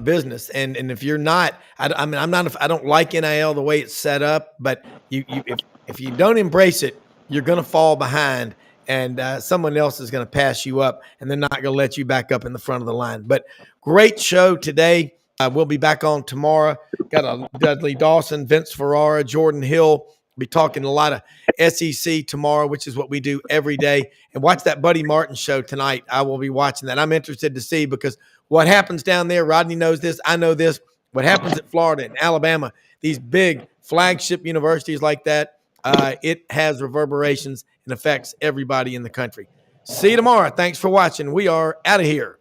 [SPEAKER 1] business, and if you're not, I don't like NIL the way it's set up, but if you don't embrace it, you're going to fall behind, and someone else is going to pass you up, and they're not going to let you back up in the front of the line. But great show today. We'll be back on tomorrow. Got a Dudley Dawson, Vince Ferrara, Jordan Hill. Be talking a lot of SEC tomorrow, which is what we do every day. And watch that Buddy Martin show tonight. I will be watching that. I'm interested to see because what happens down there, Rodney knows this, I know this, what happens at Florida and Alabama, these big flagship universities like that, it has reverberations and affects everybody in the country. See you tomorrow. Thanks for watching. We are out of here.